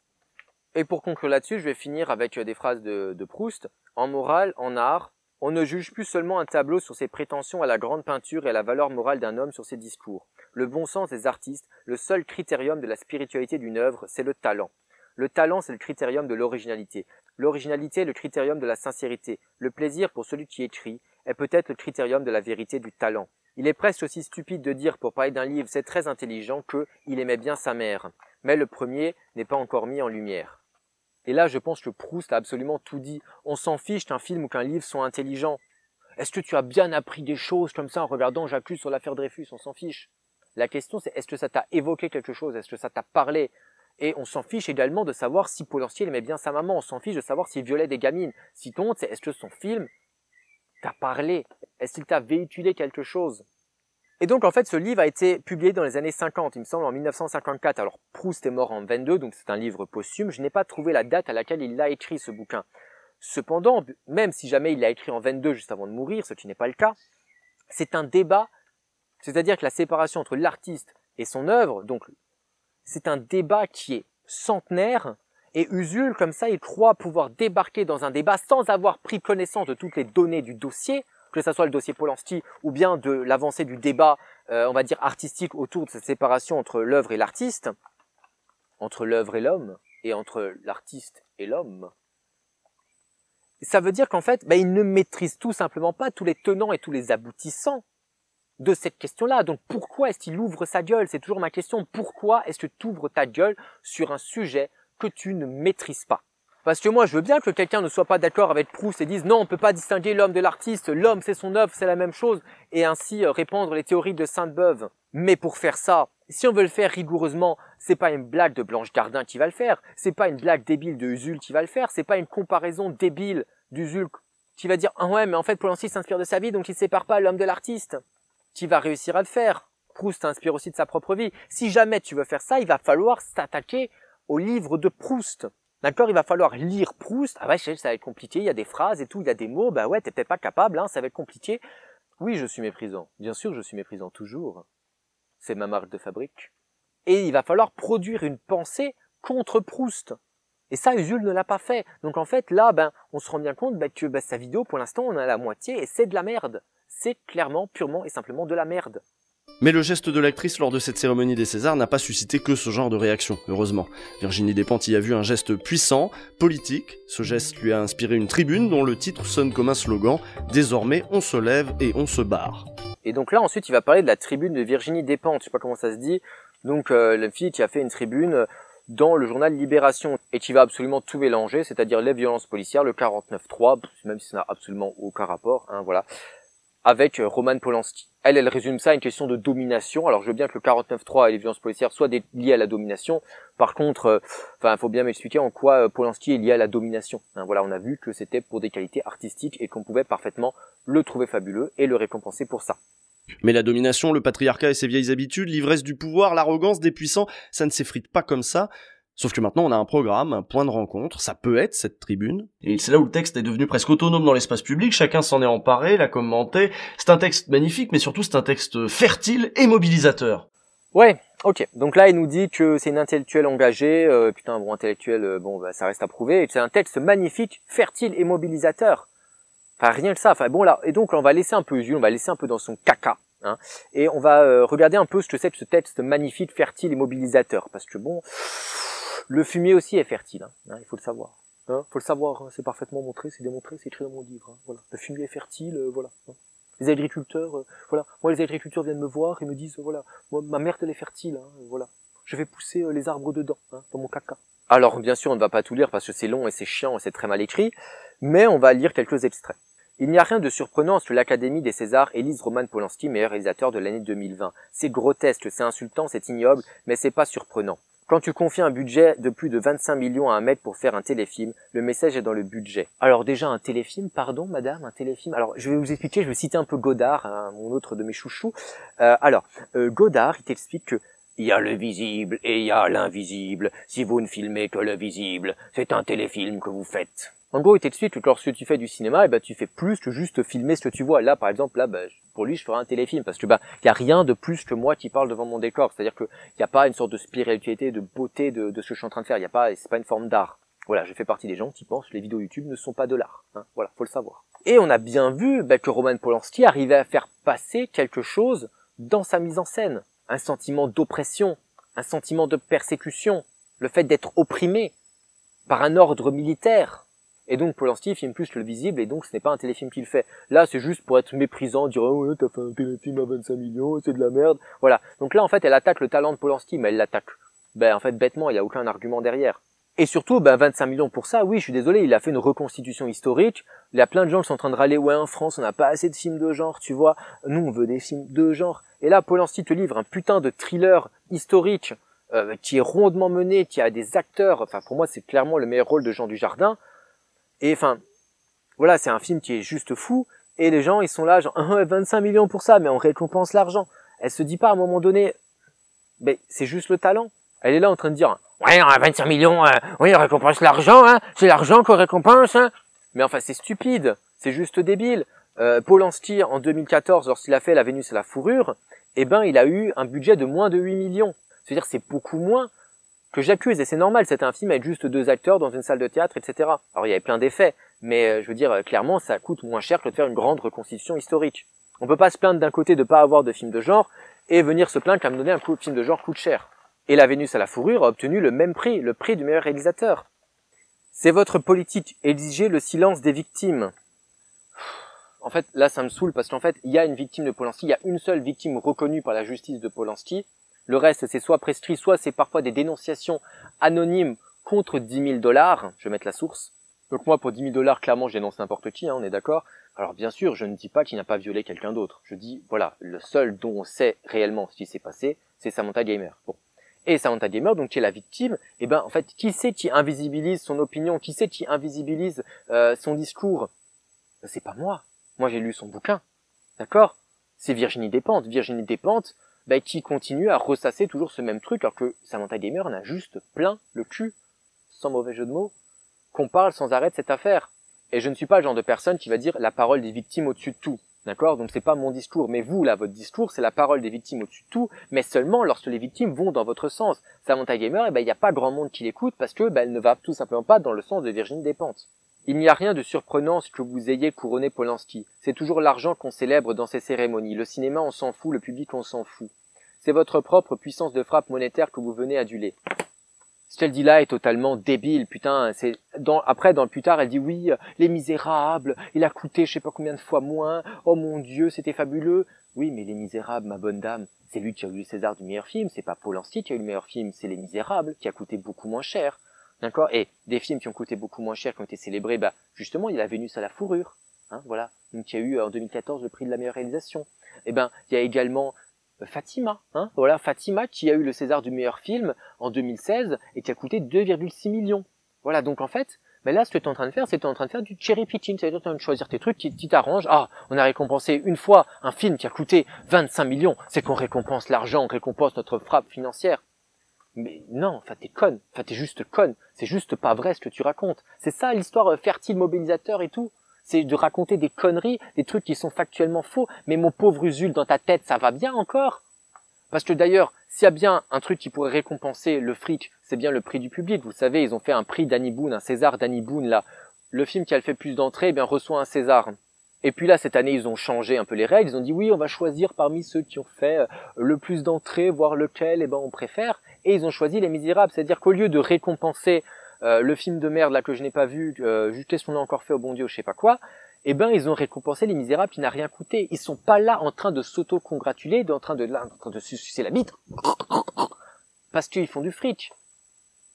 Et pour conclure là-dessus, je vais finir avec des phrases de Proust. En morale, en art, on ne juge plus seulement un tableau sur ses prétentions à la grande peinture et à la valeur morale d'un homme sur ses discours. Le bon sens des artistes, le seul critérium de la spiritualité d'une œuvre, c'est le talent. Le talent, c'est le critérium de l'originalité. L'originalité est le critérium de la sincérité. Le plaisir pour celui qui écrit est peut-être le critérium de la vérité du talent. Il est presque aussi stupide de dire, pour parler d'un livre, c'est très intelligent, que il aimait bien sa mère. Mais le premier n'est pas encore mis en lumière. Et là, je pense que Proust a absolument tout dit. On s'en fiche qu'un film ou qu'un livre soit intelligent. Est-ce que tu as bien appris des choses comme ça en regardant J'accuse sur l'affaire Dreyfus? On s'en fiche. La question, c'est est-ce que ça t'a évoqué quelque chose? Est-ce que ça t'a parlé? Et on s'en fiche également de savoir si Polanski aimait bien sa maman. On s'en fiche de savoir s'il violait des gamines. Ce qui compte, c'est est-ce que son film t'a parlé? Est-ce qu'il t'a véhiculé quelque chose? Et donc, en fait, ce livre a été publié dans les années 50, il me semble, en 1954. Alors, Proust est mort en 22, donc c'est un livre posthume. Je n'ai pas trouvé la date à laquelle il l'a écrit, ce bouquin. Cependant, même si jamais il l'a écrit en 22 juste avant de mourir, ce qui n'est pas le cas, c'est un débat, c'est-à-dire que la séparation entre l'artiste et son œuvre, donc, c'est un débat qui est centenaire, et Usul, comme ça, il croit pouvoir débarquer dans un débat sans avoir pris connaissance de toutes les données du dossier, que ce soit le dossier Polanski ou bien de l'avancée du débat, on va dire artistique autour de cette séparation entre l'œuvre et l'artiste, entre l'œuvre et l'homme, et entre l'artiste et l'homme. Ça veut dire qu'en fait, il ne maîtrise tout simplement pas tous les tenants et tous les aboutissants de cette question-là. Donc pourquoi est-ce qu'il ouvre sa gueule? C'est toujours ma question. Pourquoi est-ce que tu ouvres ta gueule sur un sujet que tu ne maîtrises pas? Parce que moi, je veux bien que quelqu'un ne soit pas d'accord avec Proust et dise non, on peut pas distinguer l'homme de l'artiste, l'homme c'est son œuvre, c'est la même chose, et ainsi répandre les théories de Sainte-Beuve. Mais pour faire ça, si on veut le faire rigoureusement, c'est pas une blague de Blanche Gardin qui va le faire, c'est pas une blague débile de Usul qui va le faire, c'est pas une comparaison débile d'Usul qui va dire ah ouais, mais en fait Polanski s'inspire de sa vie, donc il sépare pas l'homme de l'artiste, qui va réussir à le faire. Proust s'inspire aussi de sa propre vie. Si jamais tu veux faire ça, il va falloir s'attaquer au livre de Proust. D'accord, il va falloir lire Proust. Ah ouais, ça va être compliqué, il y a des phrases et tout, il y a des mots, bah ouais, t'es peut-être pas capable, hein, ça va être compliqué. Oui, je suis méprisant. Bien sûr, je suis méprisant toujours. C'est ma marque de fabrique. Et il va falloir produire une pensée contre Proust. Et ça, Usul ne l'a pas fait. Donc en fait, là, on se rend bien compte que sa vidéo, pour l'instant, on a la moitié et c'est de la merde. C'est clairement, purement et simplement de la merde. Mais le geste de l'actrice lors de cette cérémonie des Césars n'a pas suscité que ce genre de réaction, heureusement. Virginie Despentes y a vu un geste puissant, politique. Ce geste lui a inspiré une tribune dont le titre sonne comme un slogan « Désormais, on se lève et on se barre ». Et donc là, ensuite, il va parler de la tribune de Virginie Despentes, je sais pas comment ça se dit. Donc la fille qui a fait une tribune dans le journal Libération et qui va absolument tout mélanger, c'est-à-dire les violences policières, le 49.3, même si ça n'a absolument aucun rapport, hein, voilà, avec Roman Polanski. Elle résume ça à une question de domination. Alors je veux bien que le 49.3 et les violences policières soient liées à la domination. Par contre, il faut bien m'expliquer en quoi Polanski est lié à la domination. Hein, voilà, on a vu que c'était pour des qualités artistiques et qu'on pouvait parfaitement le trouver fabuleux et le récompenser pour ça. Mais la domination, le patriarcat et ses vieilles habitudes, l'ivresse du pouvoir, l'arrogance des puissants, ça ne s'effrite pas comme ça. Sauf que maintenant on a un programme, un point de rencontre, ça peut être cette tribune. Et c'est là où le texte est devenu presque autonome dans l'espace public, chacun s'en est emparé, l'a commenté. C'est un texte magnifique, mais surtout c'est un texte fertile et mobilisateur. Ouais, ok. Donc là il nous dit que c'est une intellectuelle engagée, intellectuel, ça reste à prouver, et c'est un texte magnifique, fertile et mobilisateur. Enfin rien que ça, et donc on va laisser un peu Usul, on va laisser un peu dans son caca. Hein, et on va regarder un peu ce que c'est que ce texte magnifique, fertile et mobilisateur. Parce que le fumier aussi est fertile, hein, il faut le savoir. Faut le savoir, hein, c'est parfaitement montré, c'est démontré, c'est écrit dans mon livre. Hein, voilà. Le fumier est fertile, voilà. Hein. Les agriculteurs, moi les agriculteurs viennent me voir et me disent, moi ma merde elle est fertile, hein, voilà. Je vais pousser les arbres dedans, hein, dans mon caca. Alors bien sûr, on ne va pas tout lire parce que c'est long et c'est chiant et c'est très mal écrit, mais on va lire quelques extraits. Il n'y a rien de surprenant à ce que l'Académie des Césars élise Roman Polanski meilleur réalisateur de l'année 2020. C'est grotesque, c'est insultant, c'est ignoble, mais c'est pas surprenant. Quand tu confies un budget de plus de 25 millions à un mec pour faire un téléfilm, le message est dans le budget. Alors déjà, un téléfilm, pardon madame, un téléfilm. Alors je vais vous expliquer, je vais citer un peu Godard, hein, mon autre de mes chouchous. Godard, il t'explique que il y a le visible et il y a l'invisible. Si vous ne filmez que le visible, c'est un téléfilm que vous faites. En gros, il t'explique que lorsque tu fais du cinéma, tu fais plus que juste filmer ce que tu vois. Là, par exemple, pour lui, je ferai un téléfilm parce que il y a rien de plus que moi qui parle devant mon décor. C'est-à-dire que il y a pas une sorte de spiritualité, de beauté de ce que je suis en train de faire. Il y a pas, c'est pas une forme d'art. Voilà, je fais partie des gens qui pensent que les vidéos YouTube ne sont pas de l'art. Hein. Voilà, faut le savoir. Et on a bien vu que Roman Polanski arrivait à faire passer quelque chose dans sa mise en scène. Un sentiment d'oppression, un sentiment de persécution, le fait d'être opprimé par un ordre militaire. Et donc Polanski filme plus que le visible et donc ce n'est pas un téléfilm qu'il fait. Là c'est juste pour être méprisant, dire oh ouais t'as fait un téléfilm à 25 millions, c'est de la merde. Voilà. Donc là en fait elle attaque le talent de Polanski, mais elle l'attaque. En fait bêtement, il n'y a aucun argument derrière. Et surtout 25 millions pour ça, oui je suis désolé, il a fait une reconstitution historique. Il y a plein de gens qui sont en train de râler ouais en France on n'a pas assez de films de genre, tu vois. Nous on veut des films de genre. Et là Polanski te livre un putain de thriller historique qui est rondement mené, qui a des acteurs, enfin pour moi c'est clairement le meilleur rôle de Jean Dujardin. Et enfin, voilà, c'est un film qui est juste fou, et les gens, ils sont là, genre, 25 millions pour ça, mais on récompense l'argent. Elle se dit pas à un moment donné, c'est juste le talent. Elle est là en train de dire, ouais, 25 millions, oui, on récompense l'argent, hein, c'est l'argent qu'on récompense, hein. Mais enfin, c'est stupide, c'est juste débile. Polanski, en 2014, lorsqu'il a fait La Vénus et la fourrure, il a eu un budget de moins de 8 millions. C'est-à-dire, c'est beaucoup moins que J'accuse, et c'est normal, c'était un film avec juste 2 acteurs dans une salle de théâtre, etc. Alors il y avait plein d'effets, mais je veux dire, clairement, ça coûte moins cher que de faire une grande reconstitution historique. On peut pas se plaindre d'un côté de pas avoir de film de genre, et venir se plaindre qu'à me donner un film de genre coûte cher. Et La Vénus à la fourrure a obtenu le même prix, le prix du meilleur réalisateur. C'est votre politique, exiger le silence des victimes. En fait, là ça me saoule, parce qu'en fait, il y a une victime de Polanski, il y a une seule victime reconnue par la justice de Polanski. Le reste, c'est soit prescrit, soit c'est parfois des dénonciations anonymes contre 10 000 $. Je vais mettre la source. Donc moi, pour 10 000 $, clairement, je dénonce n'importe qui, hein, on est d'accord. Alors bien sûr, je ne dis pas qu'il n'a pas violé quelqu'un d'autre. Je dis, voilà, le seul dont on sait réellement ce qui s'est passé, c'est Samantha Gamer. Bon. Et Samantha Gamer, donc qui est la victime, en fait, qui c'est qui invisibilise son opinion, qui c'est qui invisibilise son discours? C'est pas moi. Moi, j'ai lu son bouquin. D'accord? C'est Virginie Despentes. Virginie Despentes, qui continue à ressasser toujours ce même truc, alors que Samantha Gamer en a juste plein le cul, sans mauvais jeu de mots, qu'on parle sans arrêt de cette affaire. Et je ne suis pas le genre de personne qui va dire la parole des victimes au-dessus de tout. D'accord? Donc c'est pas mon discours. Mais vous, là, votre discours, c'est la parole des victimes au-dessus de tout, mais seulement lorsque les victimes vont dans votre sens. Samantha Gamer, il n'y a pas grand monde qui l'écoute parce que, elle ne va tout simplement pas dans le sens de Virginie Despentes. Il n'y a rien de surprenant ce que vous ayez couronné Polanski. C'est toujours l'argent qu'on célèbre dans ces cérémonies. Le cinéma, on s'en fout. Le public, on s'en fout. C'est votre propre puissance de frappe monétaire que vous venez aduler. Ce qu'elle dit là est totalement débile, putain. Après, dans le plus tard, elle dit oui, Les Misérables, il a coûté je sais pas combien de fois moins. Oh mon Dieu, c'était fabuleux. Oui, mais Les Misérables, ma bonne dame, c'est lui qui a eu le César du meilleur film. C'est pas Polanski qui a eu le meilleur film, c'est Les Misérables qui a coûté beaucoup moins cher. D'accord? Et des films qui ont coûté beaucoup moins cher, qui ont été célébrés, justement, il y a La Vénus à la fourrure. Hein, voilà. Donc, qui a eu en 2014 le prix de la meilleure réalisation. Il y a également Fatima, hein, voilà, Fatima qui a eu le César du meilleur film en 2016 et qui a coûté 2,6 millions. Voilà, donc en fait, là ce que tu es en train de faire, c'est que tu es en train de faire du cherry picking, c'est-à-dire que tu es en train de choisir tes trucs qui t'arrangent. Ah, on a récompensé une fois un film qui a coûté 25 millions, c'est qu'on récompense l'argent, on récompense notre frappe financière. Mais non, enfin t'es conne, enfin t'es juste conne, c'est juste pas vrai ce que tu racontes. C'est ça l'histoire fertile mobilisateur et tout. C'est de raconter des conneries, des trucs qui sont factuellement faux. Mais mon pauvre Usul, dans ta tête, ça va bien encore? Parce que d'ailleurs, s'il y a bien un truc qui pourrait récompenser le fric, c'est bien le prix du public. Vous savez, ils ont fait un prix Danny Boone, un César Danny Boone, là. Le film qui a le fait plus d'entrées, reçoit un César. Et puis là, cette année, ils ont changé un peu les règles. Ils ont dit, oui, on va choisir parmi ceux qui ont fait le plus d'entrées, voir lequel, on préfère. Et ils ont choisi Les Misérables. C'est-à-dire qu'au lieu de récompenser le film de merde là que je n'ai pas vu, juste qu'est-ce qu'on a encore fait au bon Dieu, je sais pas quoi, ils ont récompensé Les Misérables qui n'a rien coûté. Ils sont pas là en train de s'auto-congratuler, en train de se sucer la bite, parce qu'ils font du fric.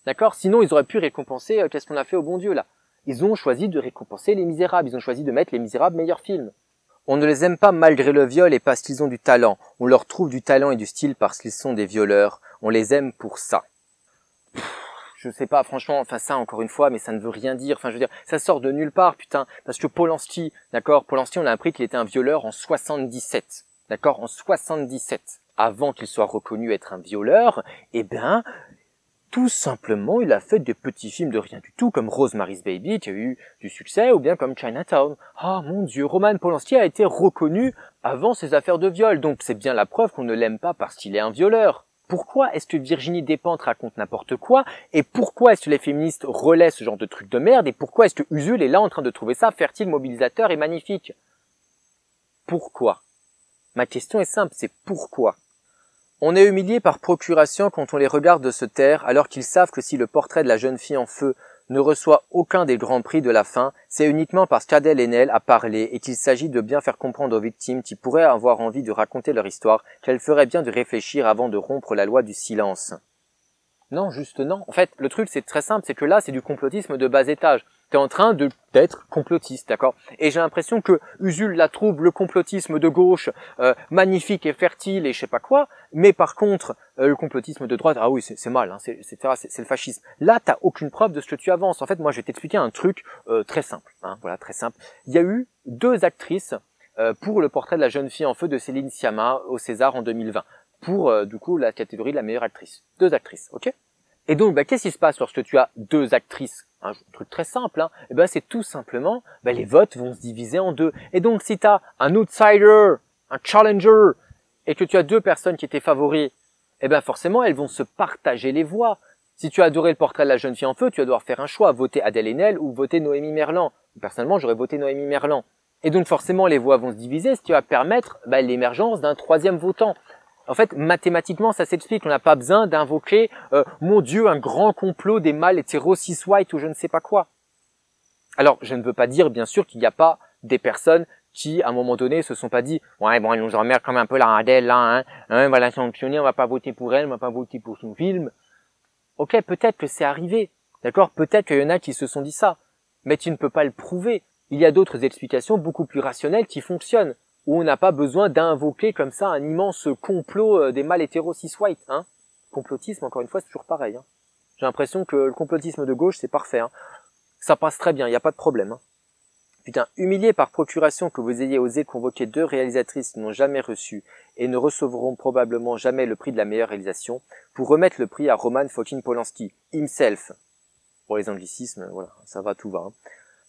D'accord? Sinon, ils auraient pu récompenser qu'est-ce qu'on a fait au bon Dieu là. Ils ont choisi de récompenser Les Misérables. Ils ont choisi de mettre Les Misérables meilleur film. On ne les aime pas malgré le viol et parce qu'ils ont du talent. On leur trouve du talent et du style parce qu'ils sont des violeurs. On les aime pour ça. Je sais pas, franchement, enfin ça encore une fois, mais ça ne veut rien dire. Enfin, je veux dire, ça sort de nulle part, putain. Parce que Polanski, d'accord, Polanski, on a appris qu'il était un violeur en 77. D'accord, en 77. Avant qu'il soit reconnu être un violeur, eh ben, tout simplement, il a fait des petits films de rien du tout, comme Rosemary's Baby, qui a eu du succès, ou bien comme Chinatown. Ah, mon Dieu, Roman Polanski a été reconnu avant ses affaires de viol, donc c'est bien la preuve qu'on ne l'aime pas parce qu'il est un violeur. Pourquoi est-ce que Virginie Despentes raconte n'importe quoi, et pourquoi est-ce que les féministes relaient ce genre de trucs de merde, et pourquoi est-ce que Usul est là en train de trouver ça fertile, mobilisateur et magnifique? Pourquoi? Ma question est simple, c'est pourquoi? On est humilié par procuration quand on les regarde se taire, alors qu'ils savent que si le portrait de la jeune fille en feu ne reçoit aucun des grands prix de la fin, c'est uniquement parce qu'Adèle Haenel a parlé et qu'il s'agit de bien faire comprendre aux victimes qui pourraient avoir envie de raconter leur histoire qu'elles feraient bien de réfléchir avant de rompre la loi du silence. Non, juste non. En fait, le truc c'est très simple, c'est que là c'est du complotisme de bas étage. T'es en train d'être complotiste, d'accord? Et j'ai l'impression que Usul la trouve le complotisme de gauche magnifique et fertile et je sais pas quoi, mais par contre le complotisme de droite, ah oui c'est mal, hein, c'est le fascisme. Là t'as aucune preuve de ce que tu avances. En fait moi je vais t'expliquer un truc très simple, hein, voilà très simple. Il y a eu 2 actrices pour le portrait de la jeune fille en feu de Céline Sciamma au César en 2020 pour du coup la catégorie de la meilleure actrice. 2 actrices, ok? Et donc, qu'est-ce qui se passe lorsque tu as 2 actrices? Un truc très simple, hein. Et ben, c'est tout simplement, les votes vont se diviser en 2. Et donc, si tu as un outsider, un challenger, et que tu as 2 personnes qui étaient favoris, eh ben, forcément, elles vont se partager les voix. Si tu as adoré le portrait de la jeune fille en feu, tu vas devoir faire un choix, voter Adèle Haenel ou voter Noémie Merlan. Personnellement, j'aurais voté Noémie Merlan. Et donc, forcément, les voix vont se diviser, ce qui va permettre l'émergence d'un 3e votant. En fait, mathématiquement, ça s'explique. On n'a pas besoin d'invoquer, mon Dieu, un grand complot des mâles hétéros cis white ou je ne sais pas quoi. Alors, je ne veux pas dire, bien sûr, qu'il n'y a pas des personnes qui, à un moment donné, se sont pas dit, ouais, bon, elle nous emmerde comme un peu la Adèle, là, hein, on va la sanctionner, on va pas voter pour elle, on va pas voter pour son film. Ok, peut-être que c'est arrivé. D'accord? Peut-être qu'il y en a qui se sont dit ça. Mais tu ne peux pas le prouver. Il y a d'autres explications beaucoup plus rationnelles qui fonctionnent. Où on n'a pas besoin d'invoquer comme ça un immense complot des mâles hétéros cis white, hein. Complotisme, encore une fois, c'est toujours pareil, hein. J'ai l'impression que le complotisme de gauche, c'est parfait, hein. Ça passe très bien, il n'y a pas de problème, hein. Putain, humilié par procuration que vous ayez osé convoquer 2 réalisatrices qui n'ont jamais reçu et ne recevront probablement jamais le prix de la meilleure réalisation, pour remettre le prix à Roman fucking Polanski, himself. Pour les anglicismes, voilà, ça va, tout va, hein.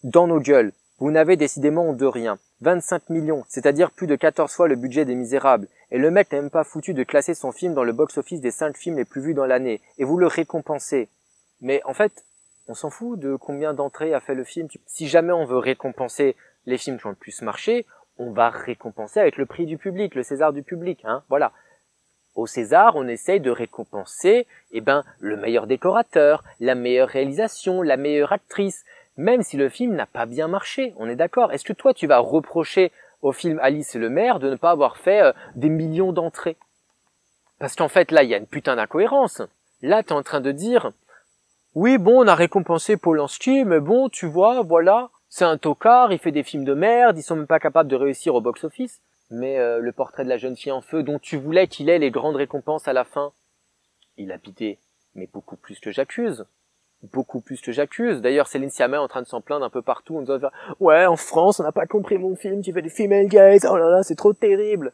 Dans nos gueules, vous n'avez décidément de rien. 25 millions, c'est-à-dire plus de 14 fois le budget des Misérables. Et le mec n'a même pas foutu de classer son film dans le box-office des 5 films les plus vus dans l'année. Et vous le récompensez. Mais en fait, on s'en fout de combien d'entrées a fait le film. Si jamais on veut récompenser les films qui ont le plus marché, on va récompenser avec le prix du public, le César du public, hein, voilà. Au César, on essaye de récompenser, le meilleur décorateur, la meilleure réalisation, la meilleure actrice. Même si le film n'a pas bien marché, on est d'accord. Est-ce que toi, tu vas reprocher au film Alice et le maire de ne pas avoir fait des millions d'entrées? Parce qu'en fait, là, il y a une putain d'incohérence. Là, t'es en train de dire, oui, bon, on a récompensé Polanski, mais bon, tu vois, voilà, c'est un tocard, il fait des films de merde, ils sont même pas capables de réussir au box-office. Mais le portrait de la jeune fille en feu, dont tu voulais qu'il ait les grandes récompenses à la fin, il a bidé, mais beaucoup plus que j'accuse. Beaucoup plus que j'accuse. D'ailleurs, Céline Sciamma est en train de s'en plaindre un peu partout en disant « Ouais, en France, on n'a pas compris mon film, tu fais des female gays, oh là là, c'est trop terrible !»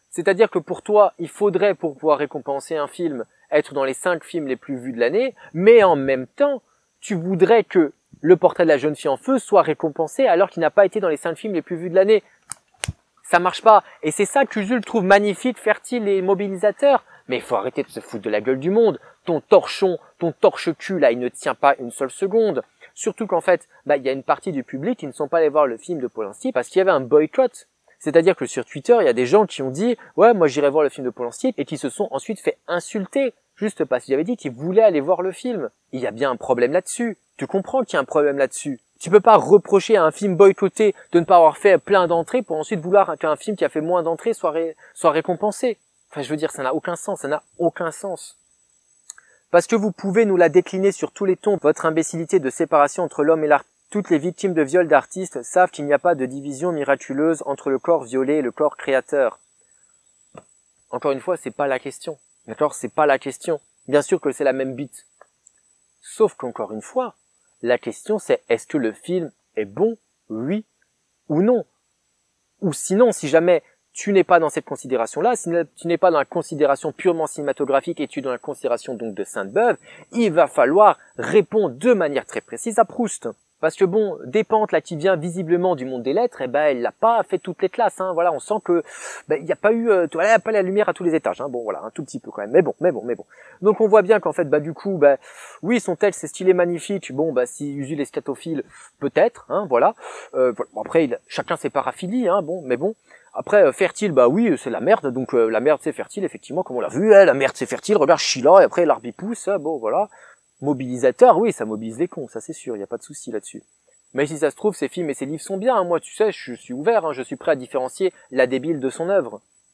C'est-à-dire que pour toi, il faudrait, pour pouvoir récompenser un film, être dans les 5 films les plus vus de l'année, mais en même temps, tu voudrais que le portrait de la jeune fille en feu soit récompensé alors qu'il n'a pas été dans les 5 films les plus vus de l'année. Ça marche pas. Et c'est ça qu'Usul trouve magnifique, fertile et mobilisateur. Mais il faut arrêter de se foutre de la gueule du monde. Ton torchon, ton torche-cul, là, il ne tient pas une seule seconde. Surtout qu'en fait, il y a une partie du public qui ne sont pas allés voir le film de Polanski parce qu'il y avait un boycott. C'est-à-dire que sur Twitter, il y a des gens qui ont dit « Ouais, moi j'irai voir le film de Polanski » et qui se sont ensuite fait insulter juste parce qu'ils avaient dit qu'ils voulaient aller voir le film. Il y a bien un problème là-dessus. Tu comprends qu'il y a un problème là-dessus. Tu peux pas reprocher à un film boycotté de ne pas avoir fait plein d'entrées pour ensuite vouloir qu'un film qui a fait moins d'entrées soit récompensé. Enfin, je veux dire, ça n'a aucun sens, ça n'a aucun sens. Parce que vous pouvez nous la décliner sur tous les tons. Votre imbécilité de séparation entre l'homme et l'artiste. Toutes les victimes de viol d'artistes savent qu'il n'y a pas de division miraculeuse entre le corps violé et le corps créateur. Encore une fois, c'est pas la question. D'accord? C'est pas la question. Bien sûr que c'est la même bite. Sauf qu'encore une fois, la question c'est est-ce que le film est bon, oui ou non? Ou sinon, si jamais tu n'es pas dans cette considération-là, si tu n'es pas dans la considération purement cinématographique et tu es dans la considération donc de Sainte-Beuve, il va falloir répondre de manière très précise à Proust. Parce que bon, Despentes, là, qui vient visiblement du monde des lettres, eh ben, elle l'a pas fait toutes les classes, hein. Voilà, on sent que, il n'y a pas eu, elle a pas la lumière à tous les étages, hein. Bon, voilà, un tout petit peu quand même. Mais bon. Donc, on voit bien qu'en fait, du coup, oui, son texte, c'est stylé, magnifique. Bon, si Usul est scatophile, peut-être, hein, voilà. Bon, après, chacun ses paraphilies, hein, bon, mais bon. Après, fertile, oui, c'est la merde, donc la merde, c'est fertile, effectivement, comme on l'a vu, la merde, c'est fertile, regarde Sheila, et après, l'arbre, il pousse, bon, voilà. Mobilisateur, oui, ça mobilise les cons, ça c'est sûr, il n'y a pas de souci là-dessus. Mais si ça se trouve, ces films et ces livres sont bien, hein. Moi, tu sais, je suis ouvert, hein, je suis prêt à différencier la débile de son œuvre.